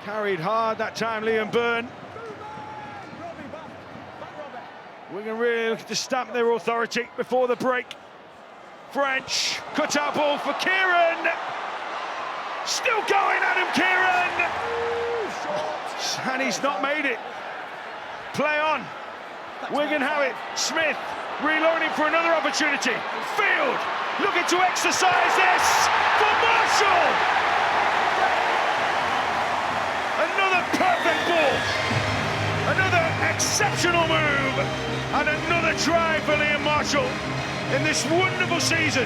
Carried hard that time, Liam Byrne. Wigan really looking to stamp their authority before the break. French, cut-out ball for Kieran. Still going, Adam Kieran. And he's not made it. Play on. Wigan have it. Smith reloading for another opportunity. Field looking to exercise this for Marshall. Another perfect ball. Another exceptional move. And another try for Liam Marshall in this wonderful season.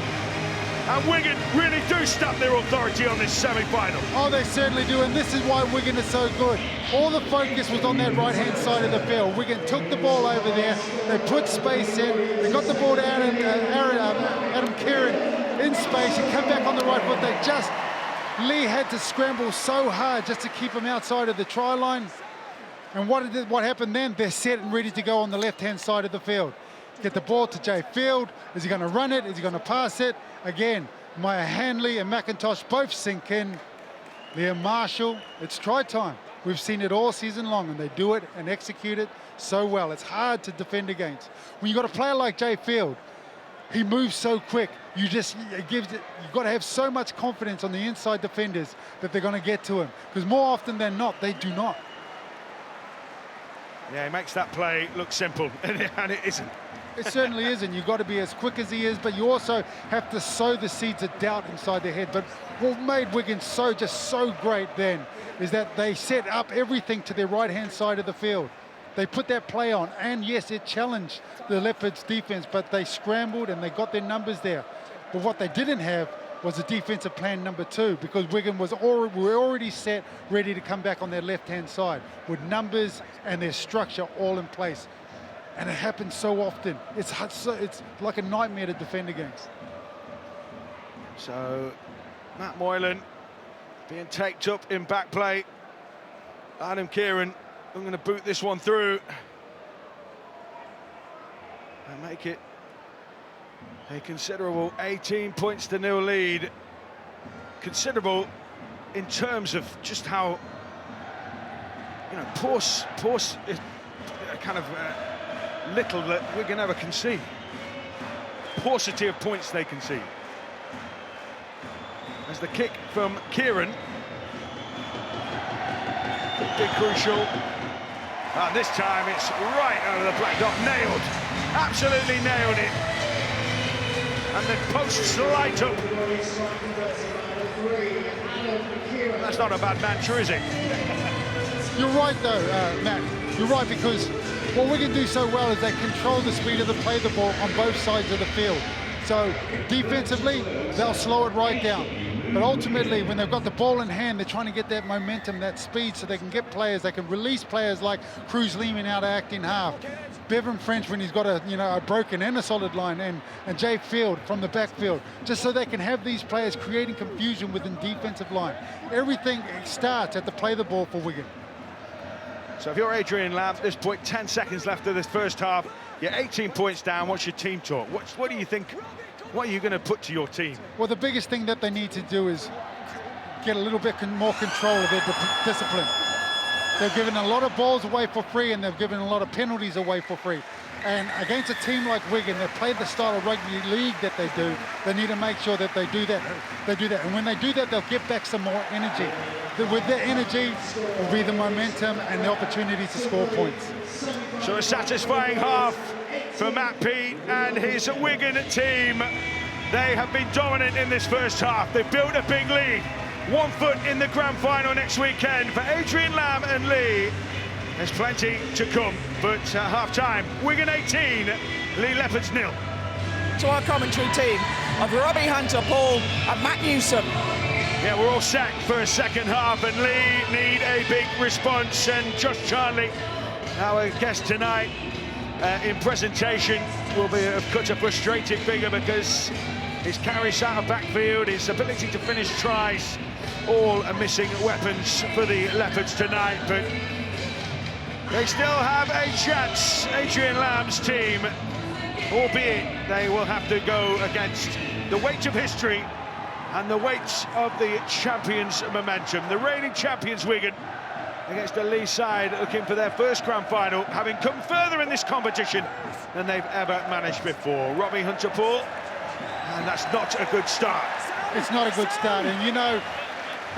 And Wigan really do stamp their authority on this semi-final. Oh, they certainly do, and this is why Wigan is so good. All the focus was on that right-hand side of the field. Wigan took the ball over there, they put space in, they got the ball to Adam Kieran in space, he came back on the right foot. Leigh had to scramble so hard just to keep him outside of the try line. And what happened then? They're set and ready to go on the left-hand side of the field. Get the ball to Jay Field. Is he going to run it? Is he going to pass it? Again, Maya Hanley and McIntosh both sink in. Liam Marshall, it's try time. We've seen it all season long, and they do it and execute it so well. It's hard to defend against. When you've got a player like Jay Field, he moves so quick. You've got to have so much confidence on the inside defenders that they're going to get to him. Because more often than not, they do not. Yeah, he makes that play look simple, and it isn't. It certainly isn't. You've got to be as quick as he is, but you also have to sow the seeds of doubt inside their head. But what made Wigan so great then is that they set up everything to their right-hand side of the field. They put that play on, and yes, it challenged the Leopards' defense, but they scrambled and they got their numbers there. But what they didn't have was a defensive plan number 2, because Wigan were already set, ready to come back on their left-hand side with numbers and their structure all in place. And it happens so often. It's like a nightmare to defend against. So, Matt Moylan being taped up in back play. Adam Kieran, I'm going to boot this one through and make it a considerable 18 points to 0 lead. Considerable in terms of just how, poor kind of little that Wigan ever concede. Paucity of points they concede. As the kick from Kieran. Could be crucial. And this time it's right over the black dot. Nailed. Absolutely nailed it. And the posts light up. That's not a bad mantra, is it? You're right, though, Matt. You're right, because what Wigan do so well is they control the speed of the play the ball on both sides of the field. So defensively, they'll slow it right down. But ultimately, when they've got the ball in hand, they're trying to get that momentum, that speed, so they can get players, they can release players like Cruz Lehman out of act in half. Bevan French when he's got a broken and a solid line, and Jay Field from the backfield, just so they can have these players creating confusion within defensive line. Everything starts at the play the ball for Wigan. So if you're Adrian Lamb, at this point, 10 seconds left of this first half, you're 18 points down. What's your team talk? What do you think? What are you going to put to your team? Well, the biggest thing that they need to do is get a little bit more control of their discipline. They've given a lot of balls away for free, and they've given a lot of penalties away for free. And against a team like Wigan, they play the style of rugby league that they do. They need to make sure that they do that. And when they do that, they'll get back some more energy. With their energy will be the momentum and the opportunity to score points. So a satisfying half for Matt Pete and his Wigan team. They have been dominant in this first half. They've built a big lead. 1 foot in the grand final next weekend for Adrian Lamb and Leigh. There's plenty to come, but half-time, Wigan 18, Leigh Leopards 0. To our commentary team of Robbie Hunter, Paul and Matt Newsom. Yeah, we're all set for a second half, and Leigh need a big response. And Josh Charnley, our guest tonight, in presentation, will be of course a frustrated figure because his carries out of backfield, his ability to finish tries, all are missing weapons for the Leopards tonight. But they still have a chance, Adrian Lamb's team, albeit they will have to go against the weight of history and the weight of the champions' momentum. The reigning champions, Wigan, against the Leigh side looking for their first grand final, having come further in this competition than they've ever managed before. Robbie Hunter, Paul, and that's not a good start. It's not a good start, and you know,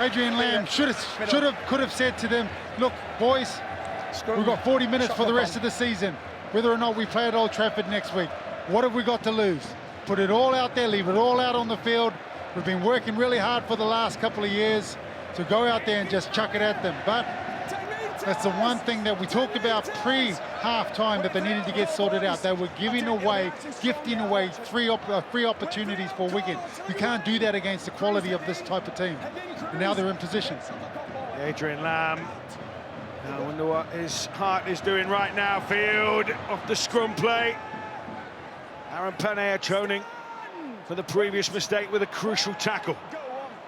Adrian Lamb could have said to them, look, boys, we've got 40 minutes for the rest of the season. Whether or not we play at Old Trafford next week, what have we got to lose? Put it all out there, leave it all out on the field. We've been working really hard for the last couple of years to go out there and just chuck it at them. But that's the one thing that we talked about pre-half-time that they needed to get sorted out. They were gifting away free opportunities for Wigan. You can't do that against the quality of this type of team. And now they're in position. Adrian Lamb, I wonder what his heart is doing right now. Field off the scrum play. Aaron Panea atoning for the previous mistake with a crucial tackle.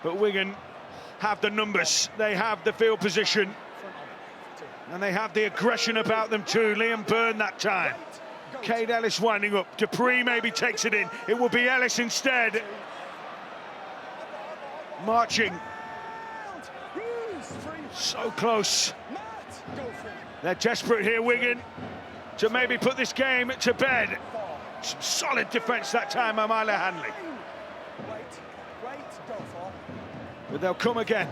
But Wigan have the numbers, they have the field position, and they have the aggression about them too. Liam Byrne that time. Cade Ellis winding up. Dupree maybe takes it in. It will be Ellis instead. Marching. So close. They're desperate here, Wigan, to maybe put this game to bed. Some solid defence that time by Myla Hanley. But they'll come again.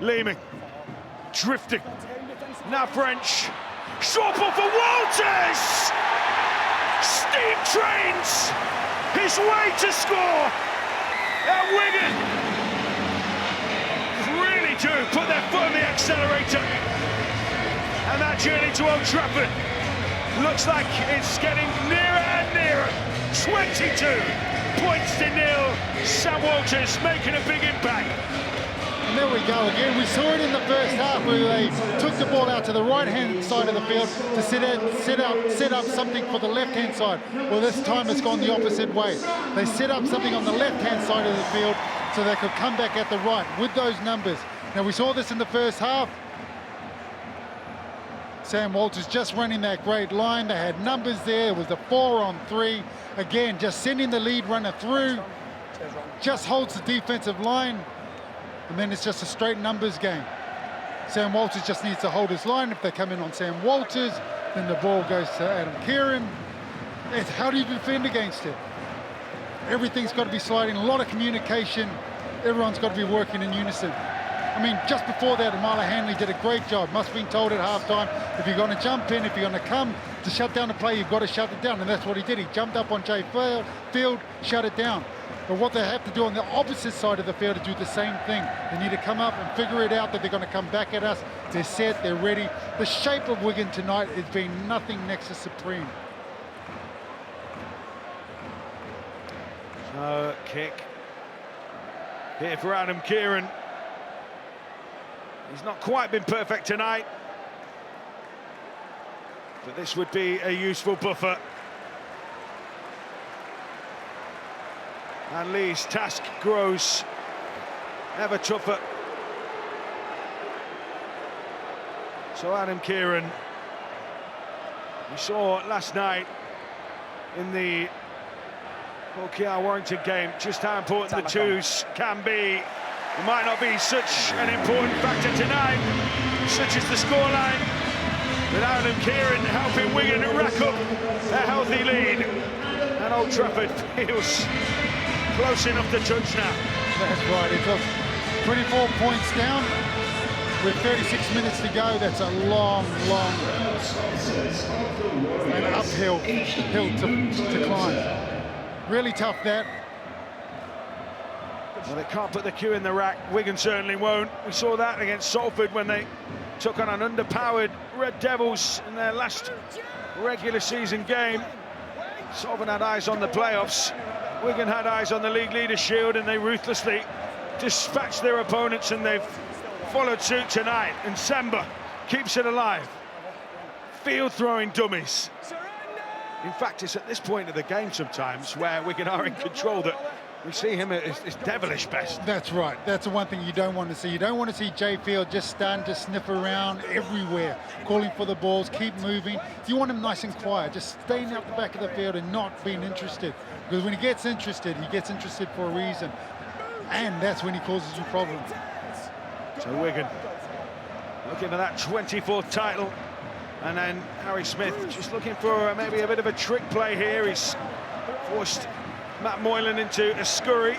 Leeming. Drifting. Now French. Short ball for Walters! Steam trains his way to score at Wigan. Really do put their foot on the accelerator. And that journey to Old Trafford looks like it's getting nearer and nearer. 22 points to 0. Sam Walters making a big impact. And there we go again. We saw it in the first half where they took the ball out to the right-hand side of the field to set up something for the left-hand side. Well, this time it's gone the opposite way. They set up something on the left-hand side of the field so they could come back at the right with those numbers. Now, we saw this in the first half. Sam Walters just running that great line. They had numbers there. It was the 4-on-3. Again, just sending the lead runner through. Just holds the defensive line. And then it's just a straight numbers game. Sam Walters just needs to hold his line. If they come in on Sam Walters, then the ball goes to Adam Kieran. It's how do you defend against it? Everything's got to be sliding, a lot of communication. Everyone's got to be working in unison. I mean, just before that, Myla Hanley did a great job. Must have been told at halftime, if you're going to jump in, if you're going to come to shut down the play, you've got to shut it down. And that's what he did. He jumped up on Jay Field, shut it down. But what they have to do on the opposite side of the field is do the same thing. They need to come up and figure it out that they're going to come back at us. They're set, they're ready. The shape of Wigan tonight has been nothing next to supreme. So, kick here for Adam Kieran. He's not quite been perfect tonight, but this would be a useful buffer. And Leigh's task grows ever tougher. So Adam Kieran, we saw last night in the Kia Warrington game just how important the twos can be. It might not be such an important factor tonight, such as the scoreline, but Adam Kieran helping Wigan rack up a healthy lead. And Old Trafford feels close enough to touch now. That's right, it's up 24 points down with 36 minutes to go. That's a long and uphill to climb. Really tough that. Well, they can't put the cue in the rack. Wigan certainly won't. We saw that against Salford when they took on an underpowered Red Devils in their last regular season game. Salford had eyes on the playoffs. Wigan had eyes on the League Leaders' Shield, and they ruthlessly dispatched their opponents, and they've followed suit tonight. And Semba keeps it alive. Field throwing dummies. In fact, it's at this point of the game sometimes where Wigan are in control that we see him at his devilish best. That's right. That's the one thing you don't want to see. You don't want to see Jay Field just starting to sniff around everywhere, calling for the balls, keep moving. You want him nice and quiet, just staying out the back of the field and not being interested. Because when he gets interested for a reason. And that's when he causes you problems. So Wigan looking for that 24th title. And then Harry Smith just looking for maybe a bit of a trick play here. He's forced Matt Moylan into a scurry.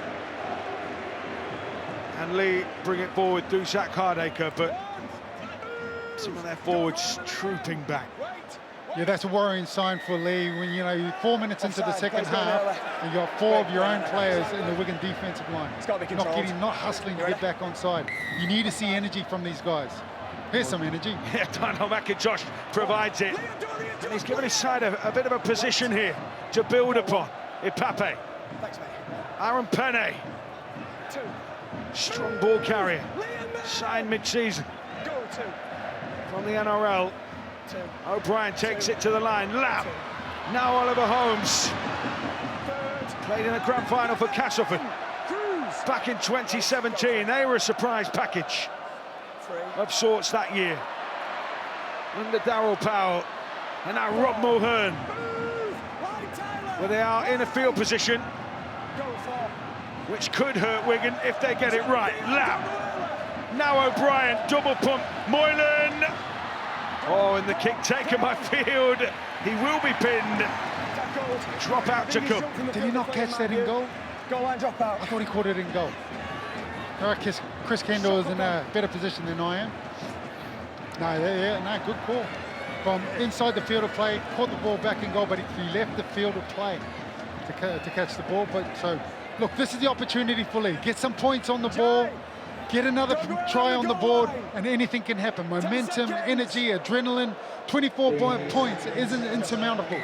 And Leigh bring it forward through Zach Hardacre, but some of their forwards trooping back. Yeah, that's a worrying sign for Leigh when, you know, you're 4 minutes into the second half and you've got 4 of your own players in the Wigan defensive line. Not hustling to get back on side. You need to see energy from these guys. Here's some energy. Yeah, Daniel McIntosh provides it. And he's given his side a bit of a position here to build upon. Ipape. Aaron Penne. Strong ball carrier. Signed mid-season. From the NRL. O'Brien takes it to the line. Lamb. Now Oliver Holmes. Played in a grand final for Castleford back in 2017. They were a surprise package of sorts that year. Under Darryl Powell. And now Rob Mulhern. Where they are in a field position which could hurt Wigan if they get it right. Lamb. Now O'Brien, double pump. Moylan. Oh, and the kick taken by Field. He will be pinned. Drop out to come. Did he not catch that in goal? Goal line drop out. I thought he caught it in goal. Chris Kendall is in a better position than I am. No, good call. From inside the field of play, caught the ball back in goal, but he left the field of play to catch the ball. But so, look, this is the opportunity for Leigh. Get some points on the ball, get another try on the board, and anything can happen. Momentum, energy, adrenaline, 24 points isn't insurmountable.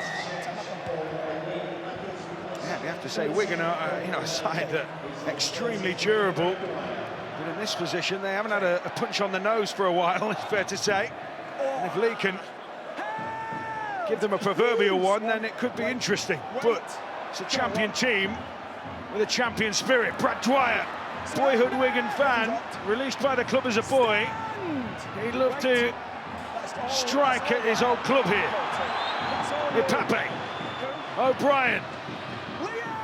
Yeah, we have to say Wigan are a side that extremely durable. But in this position, they haven't had a punch on the nose for a while, it's fair to say. And if Leigh can give them a proverbial one, then it could be interesting. But it's a champion team with a champion spirit. Brad Dwyer, boyhood Wigan fan, released by the club as a boy. He'd love to strike at his old club here. Ipape, O'Brien,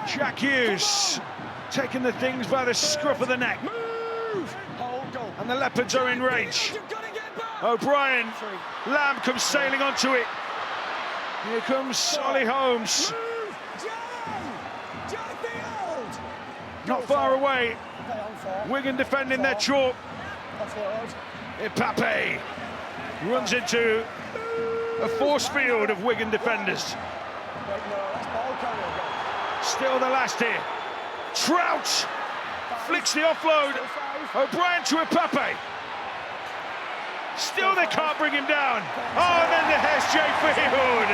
Jack Hughes, taking the things by the scruff of the neck. And the Leopards are in range. O'Brien, Lamb comes sailing onto it. Here comes Ollie Holmes. Not far away. Wigan defending their chalk. Ipape runs into a force field of Wigan defenders. Still the last here. Trout flicks the offload. O'Brien to Pepe. Still they can't bring him down. Oh, and then there's Jay Field.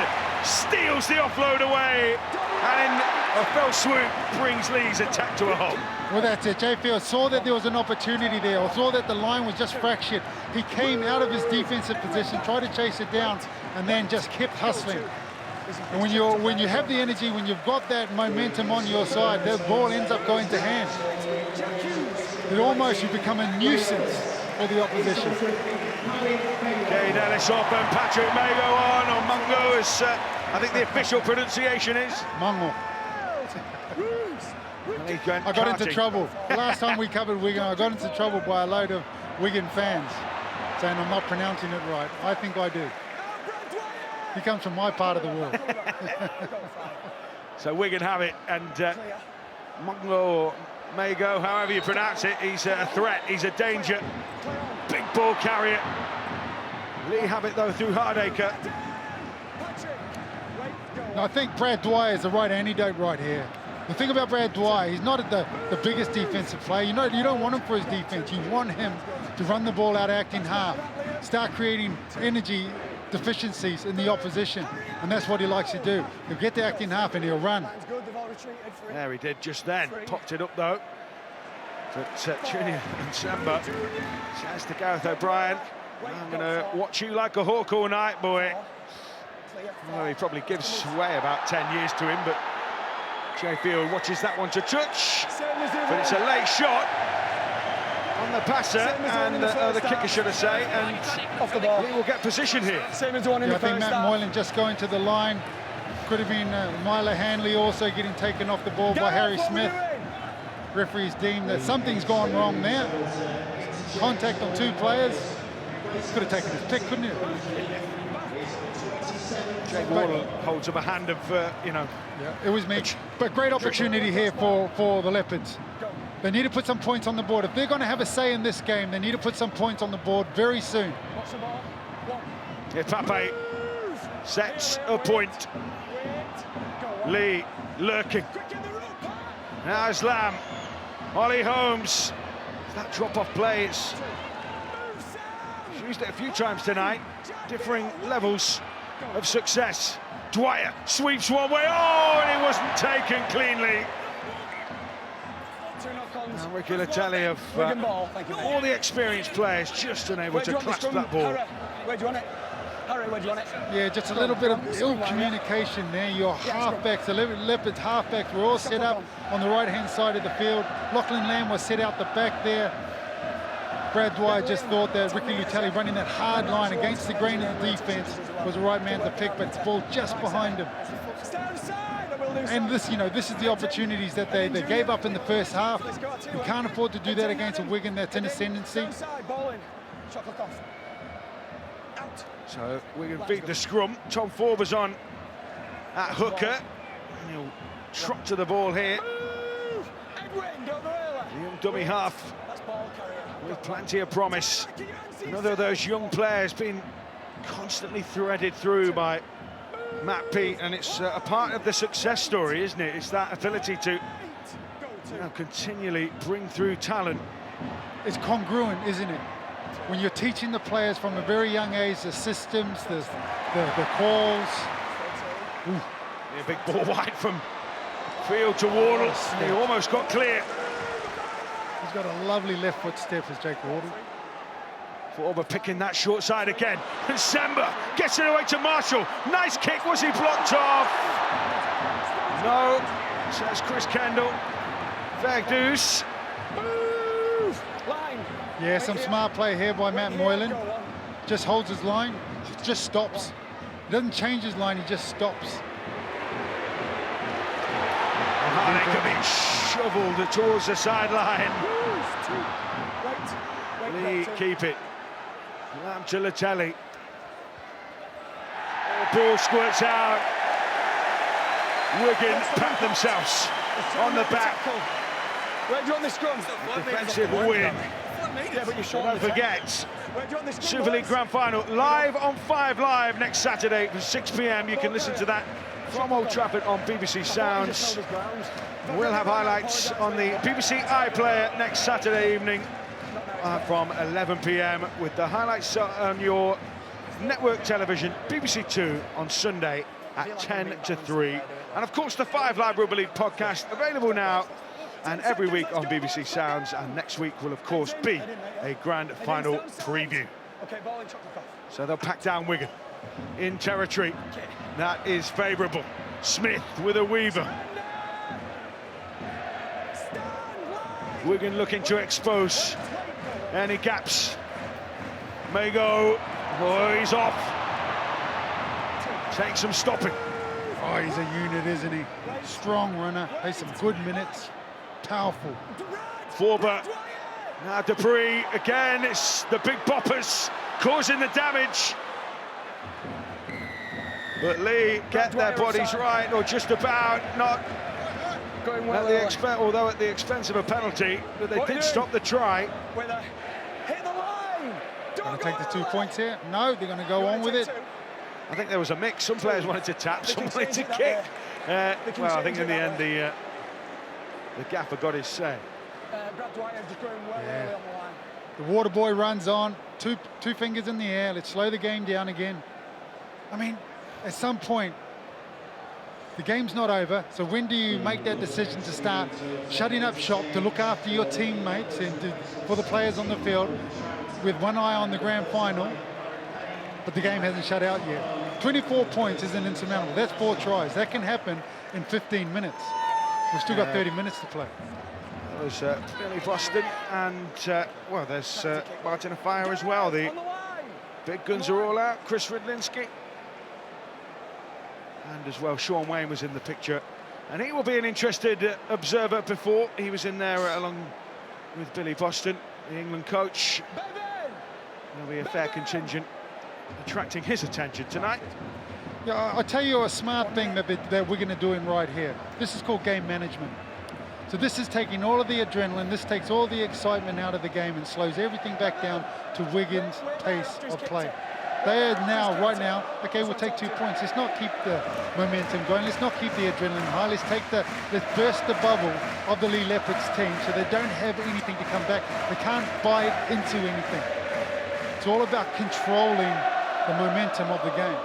Steals the offload away. And in a fell swoop brings Leigh's attack to a halt. Well, that's it. Jay Field saw that there was an opportunity there, or saw that the line was just fractured. He came out of his defensive position, tried to chase it down, and then just kept hustling. And when you have the energy, when you've got that momentum on your side, the ball ends up going to hand. It almost, you become a nuisance for the opposition. Kane Ellis off and Patrick Mago on, or Mungo, as I think the official pronunciation is. Mungo. I got into trouble. The last time we covered Wigan, I got into trouble by a load of Wigan fans saying I'm not pronouncing it right. I think I do. He comes from my part of the world. So Wigan have it, and Mungo or Mago, however you pronounce it, he's a threat, he's a danger. Big ball carrier. Leigh have it though through Hardacre. No, I think Brad Dwyer is the right antidote right here. The thing about Brad Dwyer, he's not the biggest defensive player. You don't want him for his defense. You want him to run the ball out acting half, start creating energy deficiencies in the opposition, and that's what he likes to do. He'll get the acting half and he'll run. There he did just then. Popped it up though. But Junior and Samba says to Gareth O'Brien, I'm going to watch you like a hawk all night, boy. Well, he probably gives away about 10 years to him, but Jay Field watches that one to touch. But it's a late shot on the passer, and the kicker, should I say, and off the ball. He will get position here. Same as the one in the I think first Matt Moylan just going to the line. Could have been Milo Hanley also getting taken off the ball by Harry Smith. Referees deemed that something's gone wrong there. Contact on two players. Could have taken his pick, couldn't he? Jay Wardle holds up a hand of, you know. Yeah, it was me. But great opportunity here for the Leopards. They need to put some points on the board. If they're going to have a say in this game, they need to put some points on the board very soon. Pepe sets a point. Leigh lurking. Now Islam. Ollie Holmes. That drop-off play, it's used it a few times tonight. Differing levels of success. Dwyer sweeps one way. Oh, and it wasn't taken cleanly. And Ricky Latelli of all the experienced players just unable to clasp that ball. Where do you want it? Harry, where do you want it? Yeah, just a little bit of ill communication there. Your halfbacks, the Leopards halfbacks were all set up on the right-hand side of the field. Lachlan Lamb was set out the back there. Brad Dwyer just thought that Ricky Latelli running that hard line against the grain of the defense was the right man to pick, but the ball just behind him. And this, you know, this is the opportunities that they gave up in the first half. You can't afford to do that against a Wigan that's in ascendancy. So Wigan beat the scrum. Tom Forber's on at hooker. And he'll trot to the ball here. The young dummy half with plenty of promise. Another of those young players being constantly threaded through by Matt Pete, and it's a part of the success story, isn't it? It's that ability to continually bring through talent. It's congruent, isn't it? When you're teaching the players from a very young age, the systems, the calls. A big ball wide from Field to Wardle. He almost got clear. He's got a lovely left foot step, as Jake Wardle. Forber picking that short side again. And Samba gets it away to Marshall. Nice kick. Was he blocked off? No, says Chris Kendall. Verdoos. Yeah, some smart play here by Matt Moylan. Just holds his line, just stops. He doesn't change his line, he just stops. Hardacre being shoveled towards the sideline. Leigh keep it. Lamb to Latelli. Ball squirts out. Wigan pat themselves on the back. Where do you want the scrum? Defensive win. Yeah, but you're So short. don't forget, Super League Grand Final live on 5 Live next Saturday from 6 p.m. You can listen to that from Old Trafford on BBC Sounds. We'll have highlights on the BBC iPlayer next Saturday evening from 11 p.m. with the highlights on your network television, BBC 2, on Sunday at 10 to 3. And of course, the 5 Live Rugby League podcast available now and every week on BBC Sounds. And next week will, of course, be a grand final preview. So they'll pack down Wigan in territory that is favourable. Smith with a weaver. Wigan looking to expose any gaps. May go. Oh, he's off. Takes some stopping. Oh, he's a unit, isn't he? Strong runner, plays some good minutes, powerful. Forber, now Dupree again. It's the big boppers causing the damage. But Leigh get their bodies right, or just about, not Going well at the expense, although at the expense of a penalty, but they did stop the try. Hit the line. Going to take the 2 points here? No, they're going to go on with it. I think there was a mix. Some players wanted to tap, some wanted to kick. Well, I think in the end the gaffer got his say. Brad Dwyer just going well early on the line. The water boy runs on, two fingers in the air. Let's slow the game down again. I mean, at some point, the game's not over. So when do you make that decision to start shutting up shop, to look after your teammates and for the players on the field with one eye on the grand final? But the game hasn't shut out yet. 24 points isn't insurmountable. That's 4 tries. That can happen in 15 minutes. We've still got 30 minutes to play. There's Billy Boston and, well, there's Martin Afire as well. The big guns are all out. Chris Ridlinski. And as well, Sean Wayne was in the picture. And he will be an interested observer before. He was in there along with Billy Boston, the England coach. There'll be a fair contingent attracting his attention tonight. Yeah, I'll tell you a smart thing that we're going to do right here. This is called game management. So this is taking all of the adrenaline, this takes all the excitement out of the game and slows everything back down to Wigan's pace of play. They are now, right now, okay, we'll take 2 points. Let's not keep the momentum going. Let's not keep the adrenaline high. Let's burst the bubble of the Leigh Leopards team so they don't have anything to come back. They can't bite into anything. It's all about controlling the momentum of the game.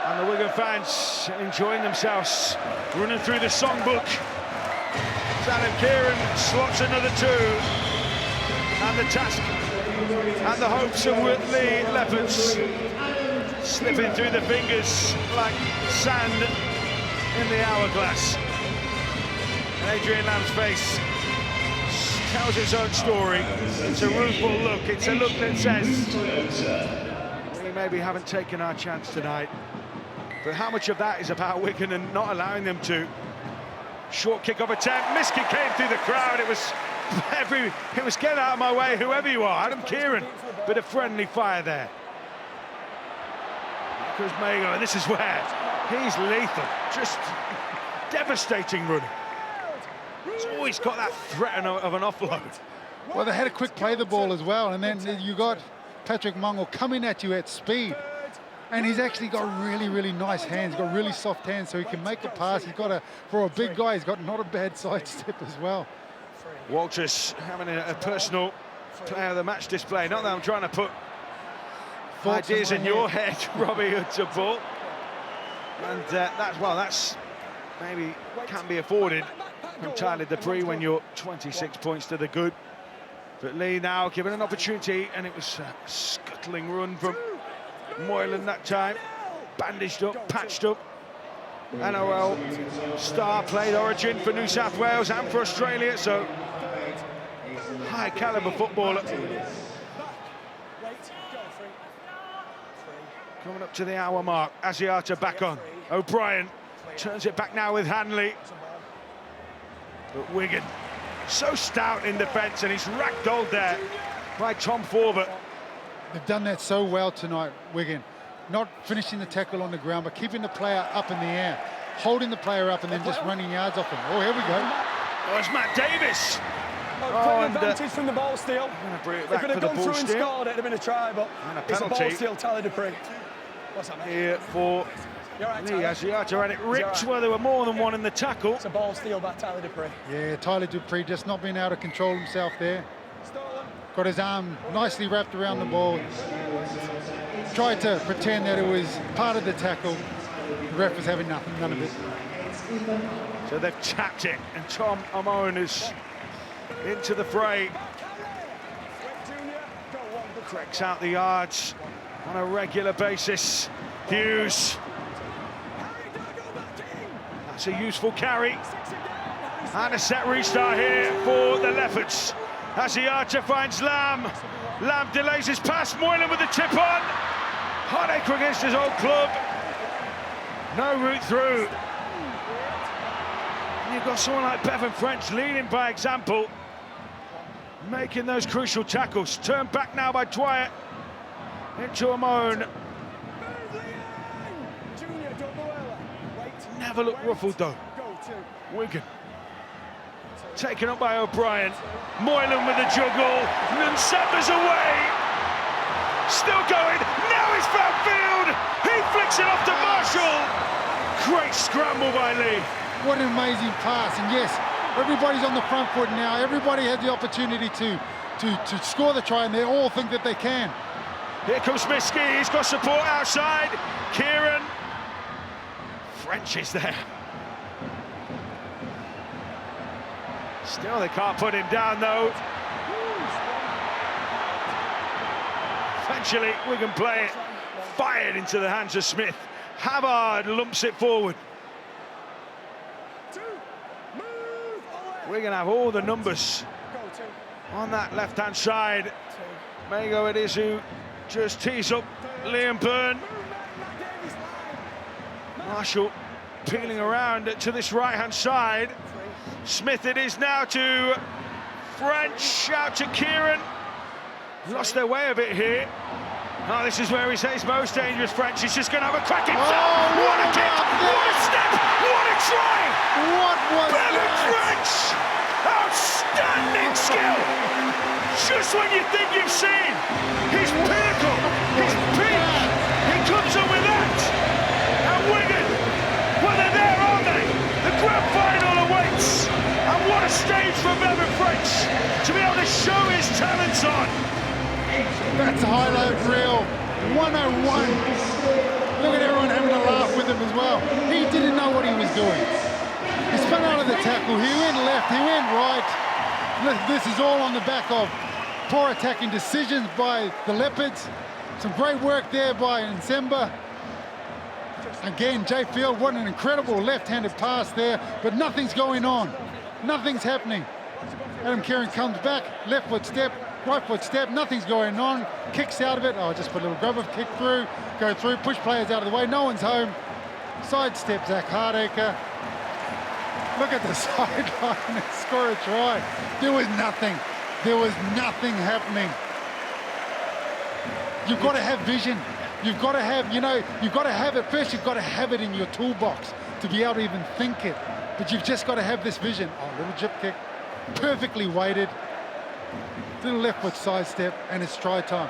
And the Wigan fans enjoying themselves, running through the songbook. Alan Kieran slots another 2. And the task and the hopes of Leigh Leopards slipping through the fingers like sand in the hourglass. And Adrian Lamb's face tells its own story. It's a rueful look. It's a look that says we maybe haven't taken our chance tonight. But how much of that is about Wigan and not allowing them to? Short kick-off attempt. Miski came through the crowd. It was get out of my way, whoever you are. Adam Kieran, bit of friendly fire there. Because Mago, and this is where he's lethal, just devastating running. He's always got that threat of an offload. Well, they had to quick play the ball as well, and then you got Patrick Mungle coming at you at speed. And he's actually got really, really nice hands, got really soft hands, so he can make a pass. He's got for a big guy, he's got not a bad sidestep as well. Walters having a personal player of the match display. Not that I'm trying to put ideas in your head, Robbie Hudson-Ball. And that's maybe can be afforded from Tyler Dupree when you're 26 points to the good. But Leigh now given an opportunity, and it was a scuttling run from Moylan that time. Bandaged up, patched up. NOL star, played Origin for New South Wales and for Australia, so high caliber footballer. Coming up to the hour mark, Asiata back on. O'Brien turns it back now with Hanley. But Wigan, so stout in defence, and he's ragdolled there by Tom Forber. They've done that so well tonight, Wigan. Not finishing the tackle on the ground, but keeping the player up in the air, holding the player up and then just running yards off him. Oh, here we go. Oh, it's Matt Davis. Clear advantage from the ball steal. Bring it If back it for had the gone ball through and steal. scored, it'd have been a try, but And a it's a ball penalty. steal, Tyler Dupree. What's that, mate? Here for You're right, Leigh Tyler. Leopards, and it ripped right? where there were more than one in the tackle. It's a ball steal by Tyler Dupree. Yeah, Tyler Dupree just not being able to control himself there. Stolen. Got his arm nicely wrapped around the ball. Tried to pretend that it was part of the tackle. The ref was having none of it. So they've tapped it, and Tom Amon is into the fray. Cracks out the yards on a regular basis. Hughes. That's a useful carry. And a set restart here for the Leopards. As the Archer finds Lamb. Lamb delays his pass. Moylan with the tip on. Heartache against his old club. No route through. And you've got someone like Bevan French leading by example, making those crucial tackles. Turned back now by Dwyer into Amon. Never looked ruffled though. Wigan taken up by O'Brien. Moylan with the juggle. Nunsaba's away. Still going. Now he's found field. He flicks it off to Marshall. Great scramble by Leigh. What an amazing pass, and yes, everybody's on the front foot now. Everybody has the opportunity to score the try, and they all think that they can. Here comes Miski, he's got support outside. Kieran. French is there. Still, they can't put him down, though. Eventually, Wigan play it. Fired into the hands of Smith. Havard lumps it forward. We're going to have all the numbers on that left-hand side. Mago it is who just tees up Liam Byrne. Marshall peeling around to this right-hand side. Smith it is now to French, out to Kieran. Lost their way a bit here. Oh, this is where he says most dangerous. French is just going to have a crack himself. What a kick! What a step! What a try! What was Bevan that? French! Outstanding skill! Just when you think you've seen his pinnacle, his peak, he comes up with that. And Wigan, well, they're there, aren't they? The grand final awaits. And what a stage for Bevan French to be able to show his talents on. That's a highlight reel. 101. Look at everyone having a laugh with him as well. He didn't know what he was doing. He spun out of the tackle. He went left, he went right. Look, this is all on the back of poor attacking decisions by the Leopards. Some great work there by Nsemba. Again, Jay Field, what an incredible left-handed pass there, but nothing's going on. Nothing's happening. Adam Kieran comes back, left foot step, right foot step, nothing's going on. Kicks out of it. Oh, just put a little grubber kick through, go through, push players out of the way. No one's home. Sidestep Zach Hardacre. Look at the sideline and score a try. There was nothing. There was nothing happening. You've got to have vision. You've got to have, you've got to have it. First, you've got to have it in your toolbox to be able to even think it. But you've just got to have this vision. Oh, little jip kick, perfectly weighted. Little left foot sidestep, and it's try time.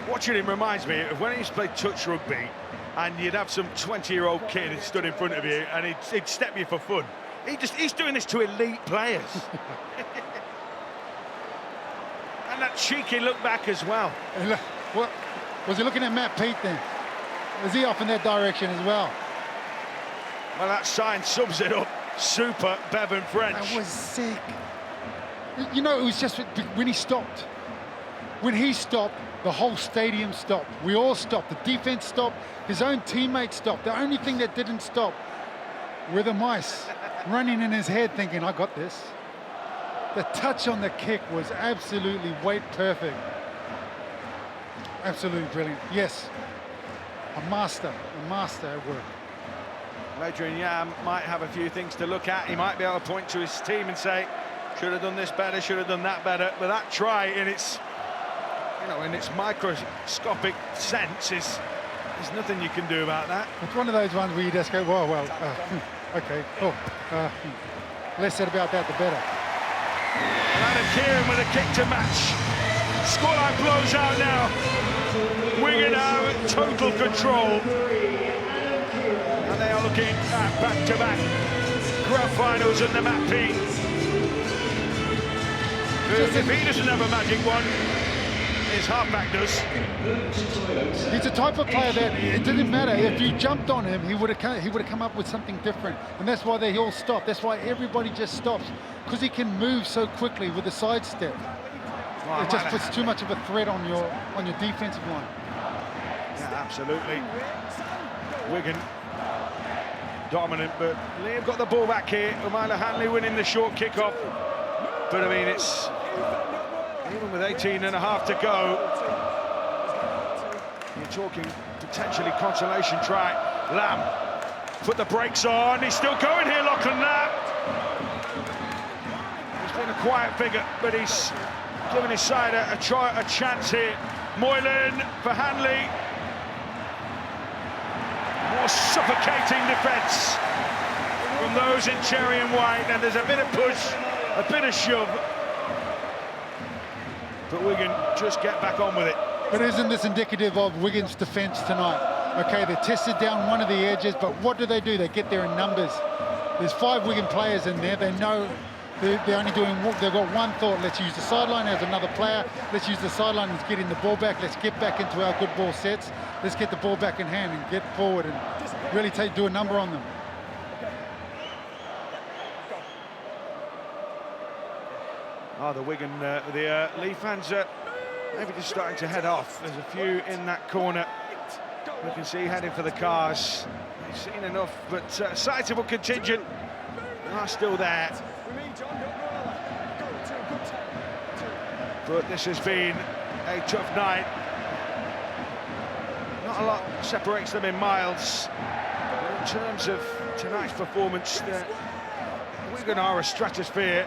Watching him reminds me of when he used to play touch rugby, and you'd have some 20-year-old kid who stood in front of you, and he'd step you for fun. He's doing this to elite players. And that cheeky look back as well. And look, what was he looking at Matt Pete then? Was he off in that direction as well? Well, that sign sums it up. Super Bevan French. That was sick. It was just when he stopped. When he stopped, the whole stadium stopped. We all stopped. The defense stopped. His own teammates stopped. The only thing that didn't stop were the mice running in his head thinking, I got this. The touch on the kick was absolutely weight perfect. Absolutely brilliant. Yes, a master at work. Adrian Yam might have a few things to look at. He might be able to point to his team and say, should have done this better, should have done that better. But that try in its, in its microscopic sense there's nothing you can do about that. It's one of those ones where you just go, well, okay, less said about that, the better. And Adam Kieran with a kick to match. Scoreline blows out now. Wigan have total control. And they are looking at back-to-back grand finals in the map P. If he doesn't have a magic one, his halfback does. He's the type of player that it didn't matter if you jumped on him, he would have come up with something different, and that's why they all stop. That's why everybody just stops, because he can move so quickly with the sidestep. Well, it just puts too much of a threat on your defensive line. Yeah, absolutely. Wigan dominant, but Liam got the ball back here. Umila Hanley winning the short kick-off. But I mean, it's even with 18 and a half to go, you're talking potentially consolation try. Lamb put the brakes on. He's still going here, Lachlan Lamb. He's been a quiet figure, but he's given his side a chance here. Moylan for Hanley. More suffocating defence from those in cherry and white, and there's a bit of push, a bit of shove. But Wigan just get back on with it. But isn't this indicative of Wigan's defence tonight? Okay, they tested down one of the edges, but what do? They get there in numbers. There's 5 Wigan players in there. They know they're only doing, they've got one thought: let's use the sideline as another player. Let's use the sideline as getting the ball back. Let's get back into our good ball sets. Let's get the ball back in hand and get forward and really do a number on them. Oh, the Wigan, the Leigh fans are maybe just starting to head off. There's a few in that corner. You can see heading for the cars. They've seen enough, but a sizable contingent are still there. But this has been a tough night. Not a lot separates them in miles. But in terms of tonight's performance, Wigan are a stratosphere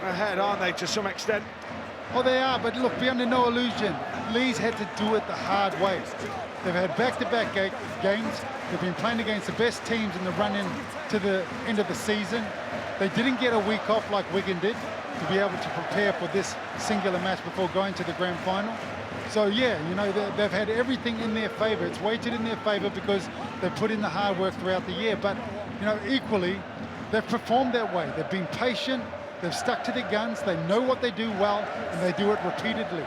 ahead, aren't they, to some extent? Oh, they are, but look, be under no illusion. Leigh's had to do it the hard way. They've had back-to-back games. They've been playing against the best teams in the run-in to the end of the season. They didn't get a week off like Wigan did to be able to prepare for this singular match before going to the grand final. So, yeah, you know, they've had everything in their favour. It's weighted in their favour because they've put in the hard work throughout the year. But, you know, equally, they've performed that way. They've been patient. They've stuck to their guns. They know what they do well, and they do it repeatedly.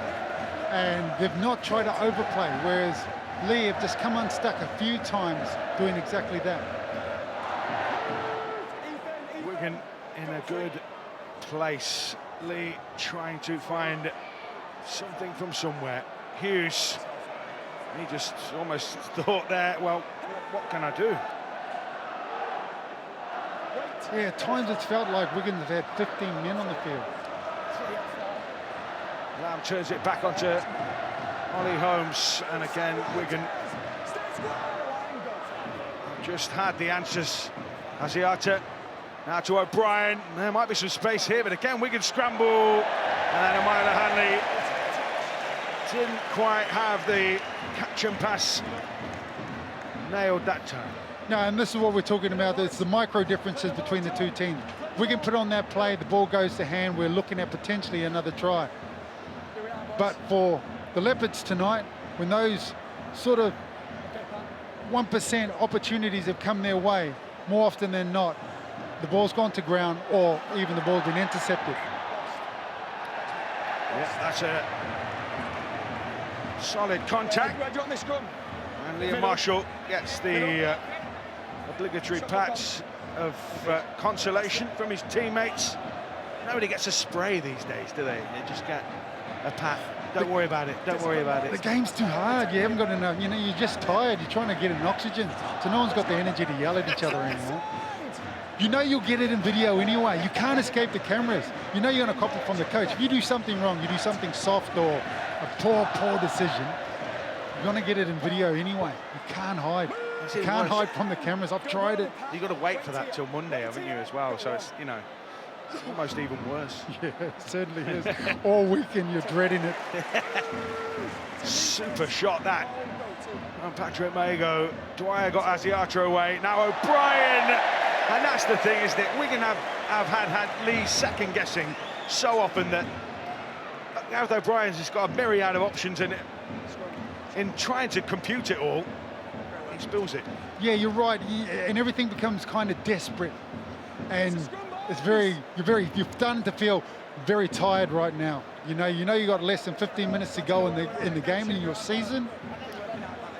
And they've not tried to overplay, whereas Leigh have just come unstuck a few times doing exactly that. Wigan in a good place. Leigh trying to find something from somewhere. Hughes, he just almost thought there, well, what can I do? Yeah, at times it's felt like Wigan have had 15 men on the field. Lamb turns it back onto Ollie Holmes, and again Wigan just had the answers. Asiata now to O'Brien. There might be some space here, but again Wigan scramble, and then Umila Hanley didn't quite have the catch and pass nailed that time. No, and this is what we're talking about. It's the micro differences between the two teams. Wigan put on that play, the ball goes to hand, we're looking at potentially another try. But for the Leopards tonight, when those sort of 1% opportunities have come their way, more often than not, the ball's gone to ground or even the ball's been intercepted. Yeah, that's a solid contact. And Liam Marshall gets the obligatory patch of consolation from his teammates. Nobody gets a spray these days, do they? They just get a pat. Don't worry about it. Don't worry about it. The game's too hard. You haven't got enough. You know, you're just tired. You're trying to get an oxygen. So no one's got the energy to yell at each other anymore. You know you'll get it in video anyway. You can't escape the cameras. You know you're going to copy from the coach. If you do something wrong, you do something soft or a poor decision, you're going to get it in video anyway. You can't hide. You can't hide from the cameras. I've tried it. You've got to wait for that till Monday, haven't you, as well? So it's, you know, it's almost even worse. Yeah, it certainly is. All weekend you're dreading it. Super shot that. And Patrick Mago. Dwyer got Asiata away. Now O'Brien. And that's the thing, isn't it? Wigan have had Leigh second-guessing so often that Gareth O'Brien's just got a myriad of options, and in trying to compute it all, he spills it. Yeah, you're right, and everything becomes kind of desperate, and it's you're starting to feel very tired right now. You know you got less than 15 minutes to go in the game in your season,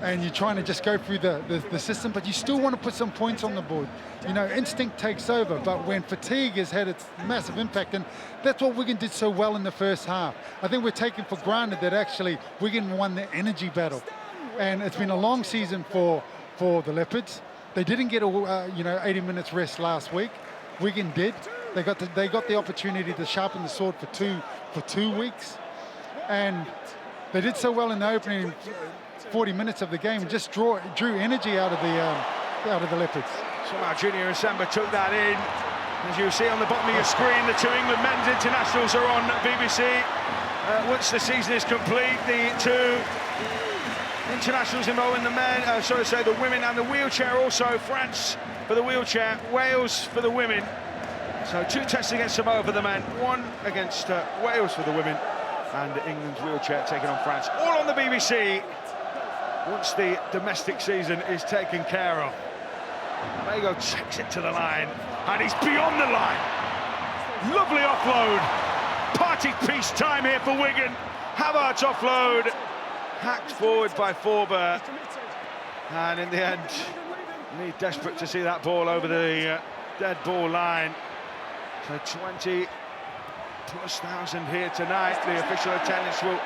and you're trying to just go through the system, but you still want to put some points on the board. You know, instinct takes over, but when fatigue has had its massive impact, and that's what Wigan did so well in the first half. I think we're taking for granted that actually Wigan won the energy battle, and it's been a long season for the Leopards. They didn't get 80 minutes rest last week. Wigan did. They got the opportunity to sharpen the sword for 2 weeks, and they did so well in the opening 40 minutes of the game, and just drew energy out of the Leopards. Somehow Junior Samba took that in. As you see on the bottom of your screen, the 2 England men's internationals are on BBC. Once the season is complete, the 2 internationals involved in the the women and the wheelchair also. France for the wheelchair, Wales for the women. So 2 tests against Samoa for the men, 1 against Wales for the women, and England's wheelchair taking on France. All on the BBC once the domestic season is taken care of. Mago takes it to the line, and he's beyond the line. Lovely offload. Party piece time here for Wigan. Havertz's offload, hacked forward by Forber, and in the end, Leigh desperate to see that ball over the dead ball line. So 20,000+ here tonight. The official attendance will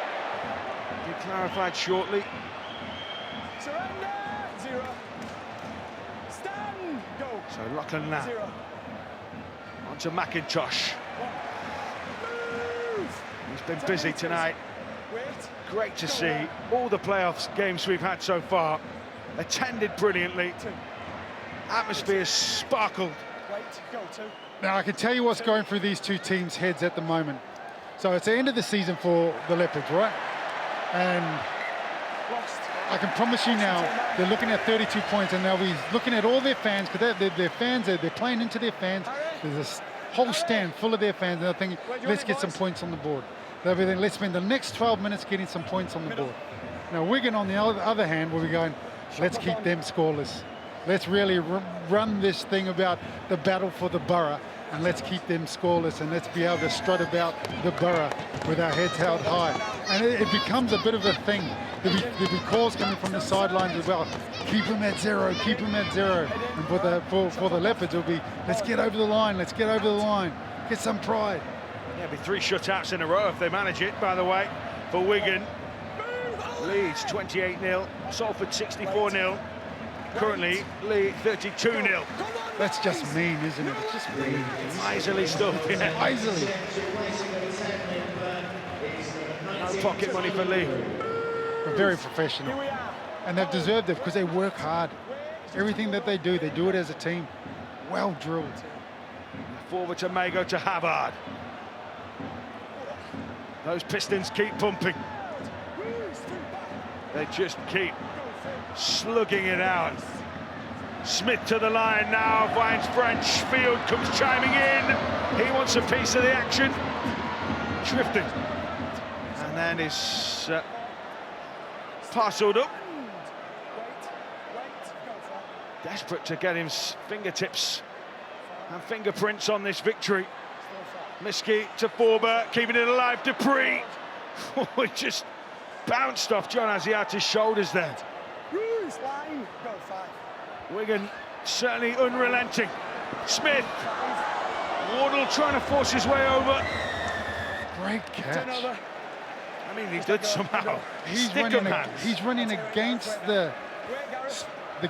be clarified shortly. Surrender. 0. Stand. Go. So Lachlan now. 0. On to McIntosh. He's been busy tonight. Wait. Great to see all the playoffs games we've had so far. Attended brilliantly. 2. Atmosphere sparkled. Wait. Go. 2. Now, I can tell you what's going through these 2 teams' heads at the moment. So it's the end of the season for the Leopards, right? And Lost. I can promise you now, they're looking at 32 points, and they'll be looking at all their fans, because their fans, they're playing into their fans. There's this whole stand full of their fans, and they're thinking, let's get some points on the board. They'll be thinking, let's spend the next 12 minutes getting some points on the board. Now, Wigan, on the other hand, will be going, let's keep them scoreless. Let's really run this thing about the battle for the borough, and let's keep them scoreless, and let's be able to strut about the borough with our heads held high. And it becomes a bit of a thing. There'll be calls coming from the sidelines as well. Keep them at 0, keep them at 0. And for the Leopards, it'll be, let's get over the line, let's get over the line. Get some pride. Yeah, it'll be 3 shutouts in a row if they manage it, by the way, for Wigan. Leeds 28-0, Salford 64-0. Currently, Leigh 32-0. That's just mean, isn't it? It's just mean. Miserly stuff, yeah. Miserly. No pocket money for Leigh. But very professional. And they've deserved it because they work hard. Everything that they do it as a team. Well drilled. Forward to Mago to Havard. Those Pistons keep pumping. They just keep slugging it out. Smith to the line now, finds French. Field comes chiming in. He wants a piece of the action. Drifting. And then is parcelled up. Desperate to get his fingertips and fingerprints on this victory. Miski to Forber, keeping it alive. Dupree. He just bounced off John Asiata's shoulders there. Line. Go. 5. Wigan certainly unrelenting. Smith. Wardle trying to force his way over. Great catch. I mean, he did somehow. He's running against the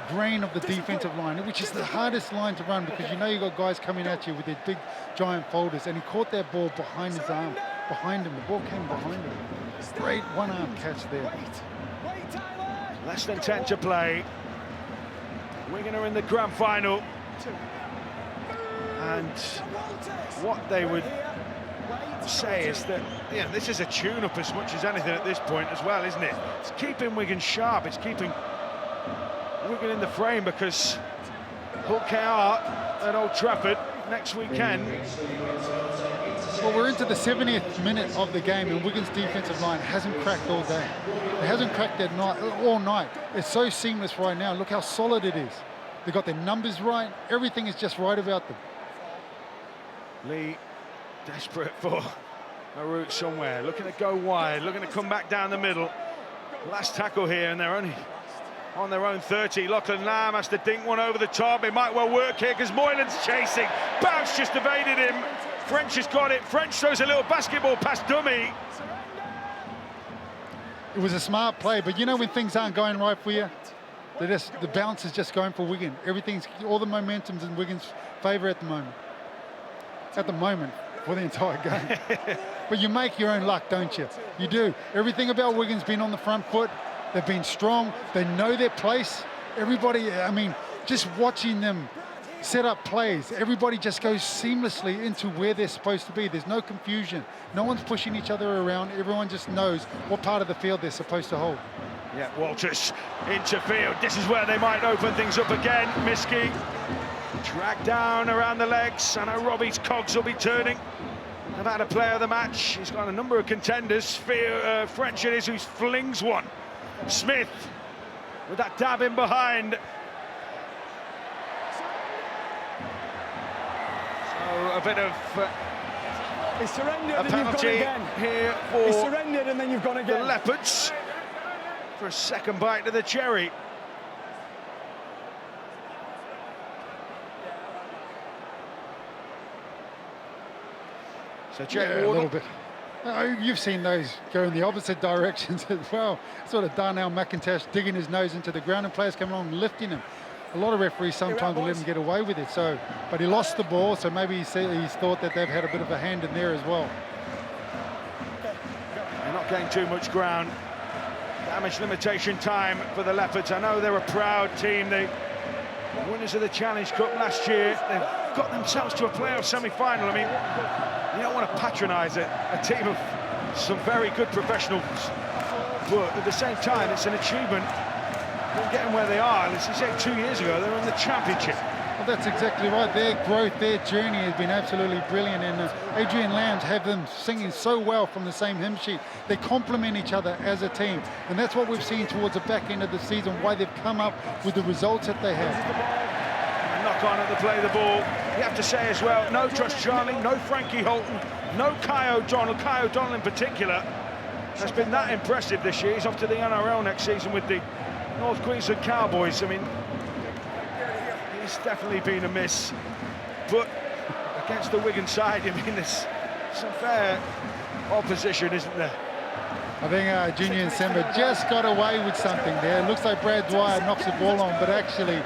grain of the defensive line, which is the hardest line to run, because you know you've got guys coming at you with their big giant folders, and he caught that ball behind his arm, behind him. The ball came behind him. Great one-arm catch there. Less than 10 to play. Wigan are in the grand final. And what they would say is that, yeah, this is a tune-up as much as anything at this point as well, isn't it? It's keeping Wigan sharp. It's keeping Wigan in the frame, because Hull KR at Old Trafford next weekend Well, we're into the 70th minute of the game, and Wigan's defensive line hasn't cracked all day. It hasn't cracked that night, all night. It's so seamless right now. Look how solid it is. They've got their numbers right. Everything is just right about them. Leigh desperate for a route somewhere, looking to go wide, looking to come back down the middle. Last tackle here, and they're only on their own 30. Lachlan Lamb has to dink one over the top. It might well work here because Moylan's chasing. Bounce just evaded him. French has got it. French throws a little basketball past dummy. It was a smart play, but you know when things aren't going right for you, the bounce is just going for Wigan. All the momentum's in Wigan's favour at the moment. At the moment, for the entire game. But you make your own luck, don't you? You do. Everything about Wigan's been on the front foot. They've been strong. They know their place. Everybody, I mean, just watching them set up plays, everybody just goes seamlessly into where they're supposed to be. There's no confusion. No one's pushing each other around. Everyone just knows what part of the field they're supposed to hold. Yeah, Walters into field. This is where they might open things up again. Miskey dragged down around the legs. I know Robbie's cogs will be turning. They've had a player of the match. He's got a number of contenders. French it is who flings one. Smith with that dab in behind. So a bit of He's surrendered a and you've gone penalty again. here He's for surrendered and then you've gone the again. Leopards for a second bite to the cherry. So Yeah, a little bit. You've seen those go in the opposite directions as well. Sort of Darnell McIntosh digging his nose into the ground and players come along lifting him. A lot of referees sometimes will let him get away with it. So, but he lost the ball, so maybe he's thought that they've had a bit of a hand in there as well. They're not getting too much ground. Damage limitation time for the Leopards. I know they're a proud team. They winners of the Challenge Cup last year. They've got themselves to a playoff semi-final. I mean, you don't want to patronise a team of some very good professionals, but at the same time, it's an achievement in getting where they are. As you say, 2 years ago, they were in the championship. Well, that's exactly right. Their growth, their journey has been absolutely brilliant, and Adrian Lambs have them singing so well from the same hymn sheet. They complement each other as a team, and that's what we've seen towards the back end of the season, why they've come up with the results that they have. Knock on at the play of the ball. You have to say as well, no Josh Charlie, no Frankie Holton, no Kai O'Donnell. Kai O'Donnell in particular has been that impressive this year. He's off to the NRL next season with the North Queensland Cowboys. I mean, he's definitely been a miss. But against the Wigan side, I mean, there's some fair opposition, isn't there? I think Junior Nsemba just got away with something there. It looks like Brad Dwyer knocks the ball on, but actually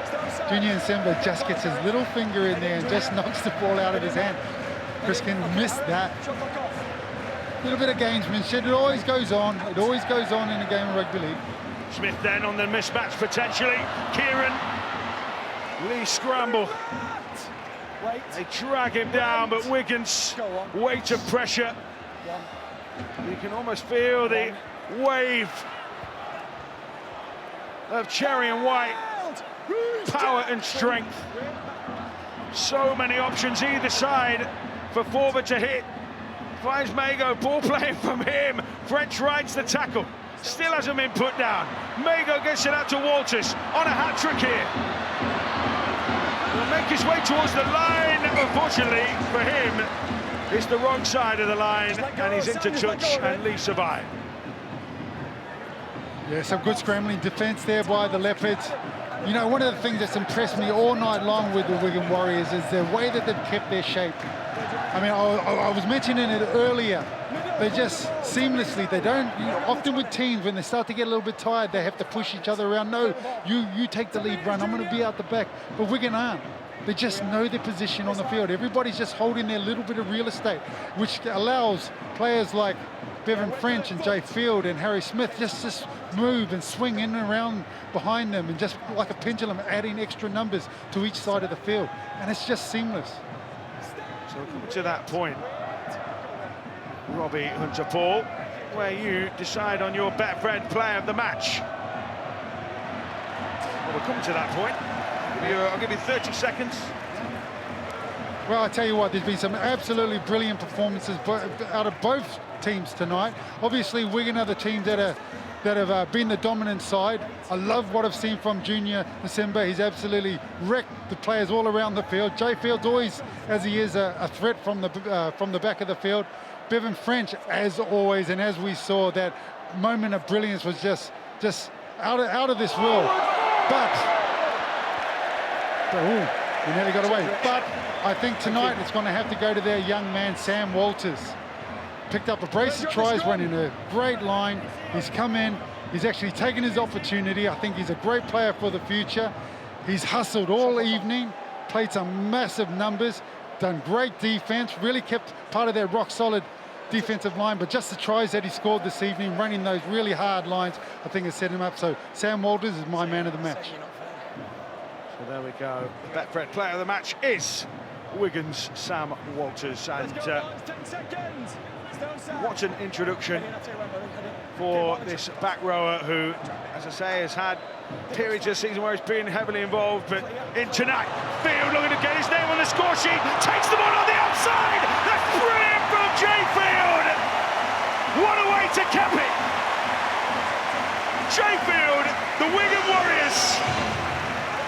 Junior Nsemba just gets his little finger in there and just knocks the ball out of his hand. Criskin missed that. A little bit of gamesmanship. It always goes on. It always goes on in a game of rugby league. Smith then on the mismatch potentially. Kieran. Leigh scramble. They drag him down, but Wigan's weight of pressure. You can almost feel the wave of Cherry and White. Power and strength. So many options either side for forward to hit. Finds Mago, ball playing from him. French rides the tackle. Still hasn't been put down. Mago gets it out to Walters on a hat-trick here. Will make his way towards the line. Unfortunately for him, it's the wrong side of the line, and he's into touch, and Leigh survived. Yeah, some good scrambling defence there by the Leopards. You know, one of the things that's impressed me all night long with the Wigan Warriors is the way that they've kept their shape. I mean, I was mentioning it earlier. They just seamlessly, they don't, often with teams, when they start to get a little bit tired, they have to push each other around. No, you take the lead run, I'm going to be out the back. But Wigan aren't. They just know their position on the field. Everybody's just holding their little bit of real estate, which allows players like Bevan French and Jay Field and Harry Smith just move and swing in and around behind them, and just like a pendulum, adding extra numbers to each side of the field. And it's just seamless. So coming to that point, Robbie Hunter-Paul, where you decide on your Betfred player of the match. Well, we're coming to that point. I'll give you 30 seconds. Well, I tell you what, there's been some absolutely brilliant performances out of both teams tonight. Obviously, Wigan are the teams that have been the dominant side. I love what I've seen from Junior December. He's absolutely wrecked the players all around the field. Jay Field's always, as he is, a threat from the back of the field. Bevan French, as always, and as we saw, that moment of brilliance was just out of this world. But he nearly got away. But I think tonight it's going to have to go to their young man, Sam Walters. Picked up a brace of tries, running a great line. He's come in, he's actually taken his opportunity. I think he's a great player for the future. He's hustled all evening, played some massive numbers, done great defense, really kept part of their rock-solid defensive line, but just the tries that he scored this evening, running those really hard lines, I think has set him up. So Sam Walters is my man of the match. So there we go. The Betfred player of the match is Wigan's Sam Walters. And what an introduction for this back rower who, as I say, has had periods of the season where he's been heavily involved, but in tonight, Field looking to get his name on the score sheet, takes the ball on the outside. That's brilliant from Jay Field. What a way to cap it. Jay Field, the Wigan Warriors,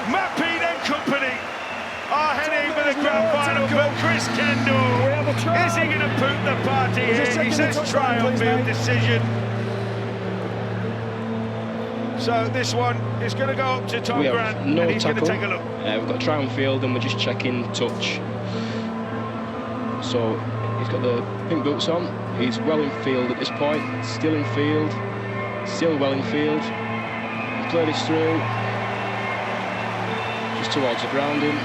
Matt Pete and company are heading for the grand final, but Chris Kendall, is he going to poop the party here? He says try on field decision. So this one is going to go up to Tom Grant, and he's going to take a look. We've got a try on field and we're just checking touch. So he's got the pink boots on, he's well in field at this point, still in field, still well in field. He's played this through, just towards the grounding.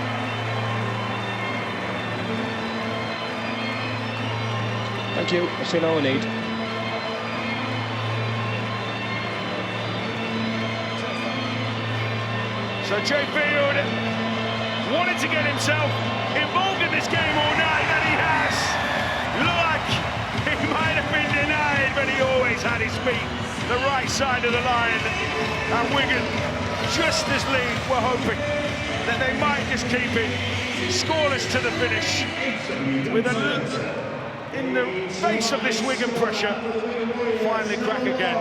Thank you, I've seen all I need. So Jay Field wanted to get himself involved in this game all night, and he has. Look, he might have been denied, but he always had his feet the right side of the line. And Wigan, just as Leigh were hoping that they might just keep it scoreless to the finish, with in the face of this Wigan pressure, finally crack again.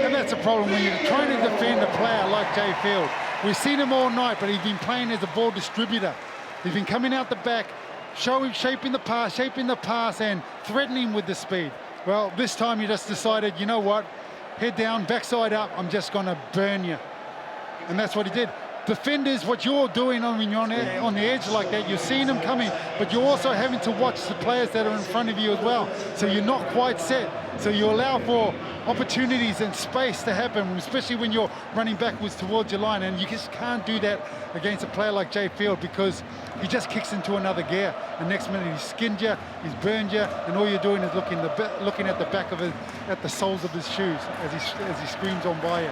And that's a problem when you're trying to defend a player like Jay Field. We've seen him all night, but he's been playing as a ball distributor. He's been coming out the back, shaping the pass and threatening with the speed. Well, this time he just decided, you know what, head down, backside up, I'm just going to burn you. And that's what he did. Defenders, what you're doing when you're on the edge like that, you're seeing them coming, but you're also having to watch the players that are in front of you as well. So you're not quite set. So you allow for opportunities and space to happen, especially when you're running backwards towards your line. And you just can't do that against a player like Jay Field, because he just kicks into another gear. The next minute he's skinned you, he's burned you, and all you're doing is looking at the back of at the soles of his shoes as he screams on by you.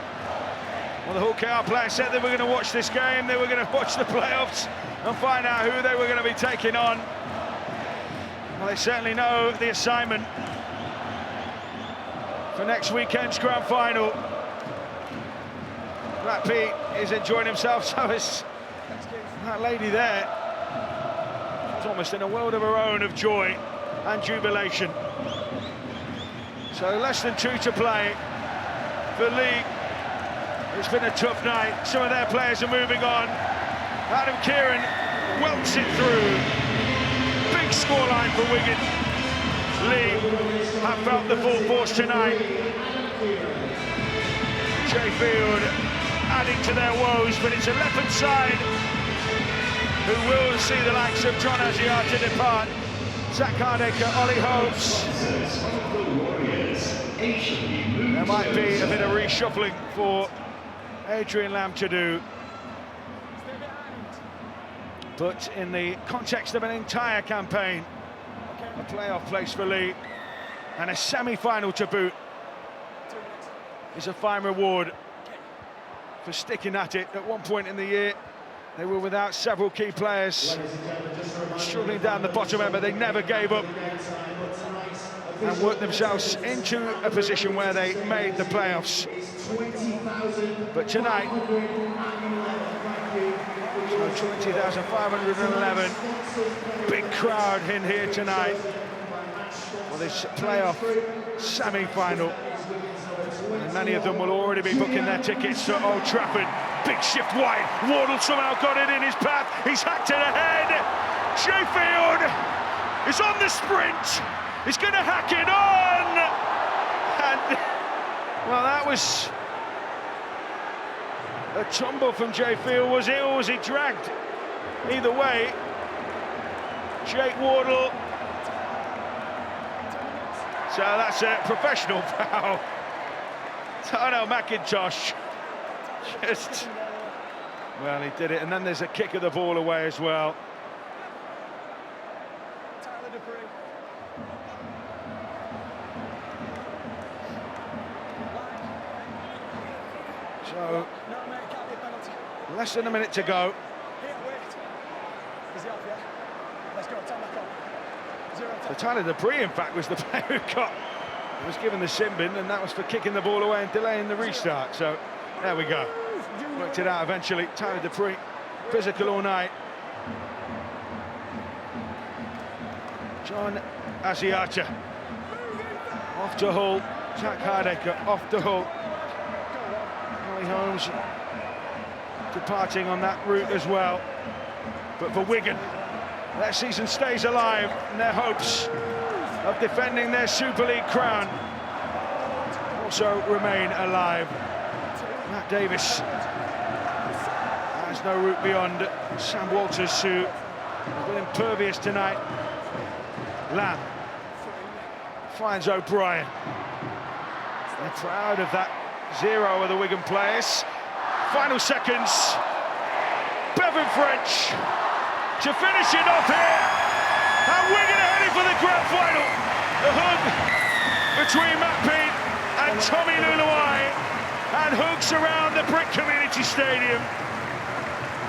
Well, the Hull KR players said they were going to watch this game, they were going to watch the playoffs and find out who they were going to be taking on. Well, they certainly know the assignment for next weekend's grand final. Matt Pete is enjoying himself, so is that lady there. She's almost in a world of her own of joy and jubilation. So less than 2 to play for Leigh. It's been a tough night. Some of their players are moving on. Adam Kieran welts it through. Big scoreline for Wigan. Leigh have felt the full force tonight. Jay Field adding to their woes, but it's a Leopard side who will see the likes of John Asiata depart. Zach Hardacre, Ollie Hopes. There might be a bit of reshuffling for Adrian Lamb to do, but in the context of an entire campaign, a playoff place for Leigh and a semi-final to boot is a fine reward for sticking at it. At one point in the year, they were without several key players, struggling down the bottom end, but they never gave up and worked themselves into a position where they made the playoffs. But tonight, so trying 20,511. Big crowd in here tonight for this playoff semi-final. And many of them will already be booking their tickets to Old Trafford. Big shift wide. Wardle somehow got it in his path. He's hacked it ahead. Sheffield is on the sprint. He's going to hack it on. And, well, that was a tumble from Sheffield. Was it, or was he dragged? Either way, Jake Wardle. So that's a professional foul. Darnell McIntosh just, well, he did it, and then there's a kick of the ball away as well. So, less than a minute to go. So Tyler Dupree, in fact, was the player who was given the sin bin, and that was for kicking the ball away and delaying the restart. So there we go. Worked it out eventually. Tyler Dupree, physical all night. John Asiata off to Hull. Jack Hardaker off to Hull. Ollie Holmes departing on that route as well. But for Wigan, their season stays alive, and their hopes of defending their Super League crown also remain alive. Matt Davis has no route beyond. Sam Walters, who has been impervious tonight. Lamb finds O'Brien. They're proud of that zero of the Wigan players. Final seconds. Bevan French to finish it off here. And Wigan are heading for the grand final. The hug between Matt Pete and Tommy Luluai, and hugs around the Brick Community Stadium.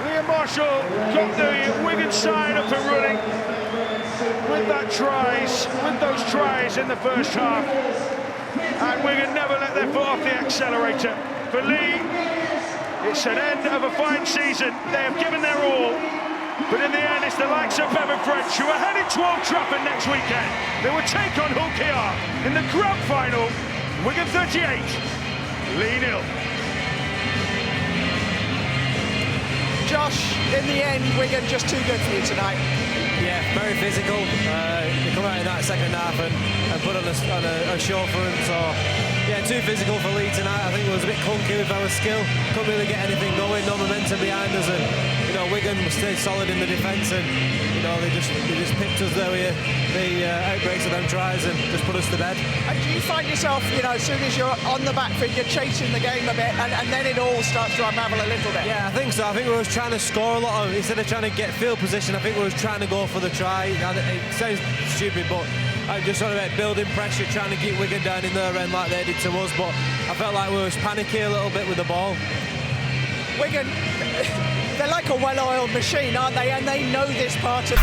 Liam Marshall got the Wigan side up and running with those tries in the first half. And Wigan never let their foot off the accelerator. For Leigh, it's an end of a fine season. They have given their all. But in the end, it's the likes of Bevan French who are headed to Old Trafford next weekend. They will take on Hull KR in the grand final. Wigan 38, Leigh 0. Josh, in the end, Wigan just too good for you tonight. Yeah, very physical. They come out in that second half and put on a show for them. So, yeah, too physical for Leigh tonight. I think it was a bit clunky with our skill. Couldn't really get anything going, no momentum behind us. And, you know, Wigan stayed solid in the defence, and, you know, they just picked us there with the outbreaks of them tries and just put us to bed. And do you find yourself, you know, as soon as you're on the back foot, you're chasing the game a bit, and then it all starts to unravel a little bit? Yeah, I think so. I think we was trying to score a lot of, instead of trying to get field position, I think we was trying to go for the try. It sounds stupid, but I'm just sort of building pressure, trying to keep Wigan down in their end like they did to us, but I felt like we was panicky a little bit with the ball. Wigan, they're like a well-oiled machine, aren't they? And they know this part of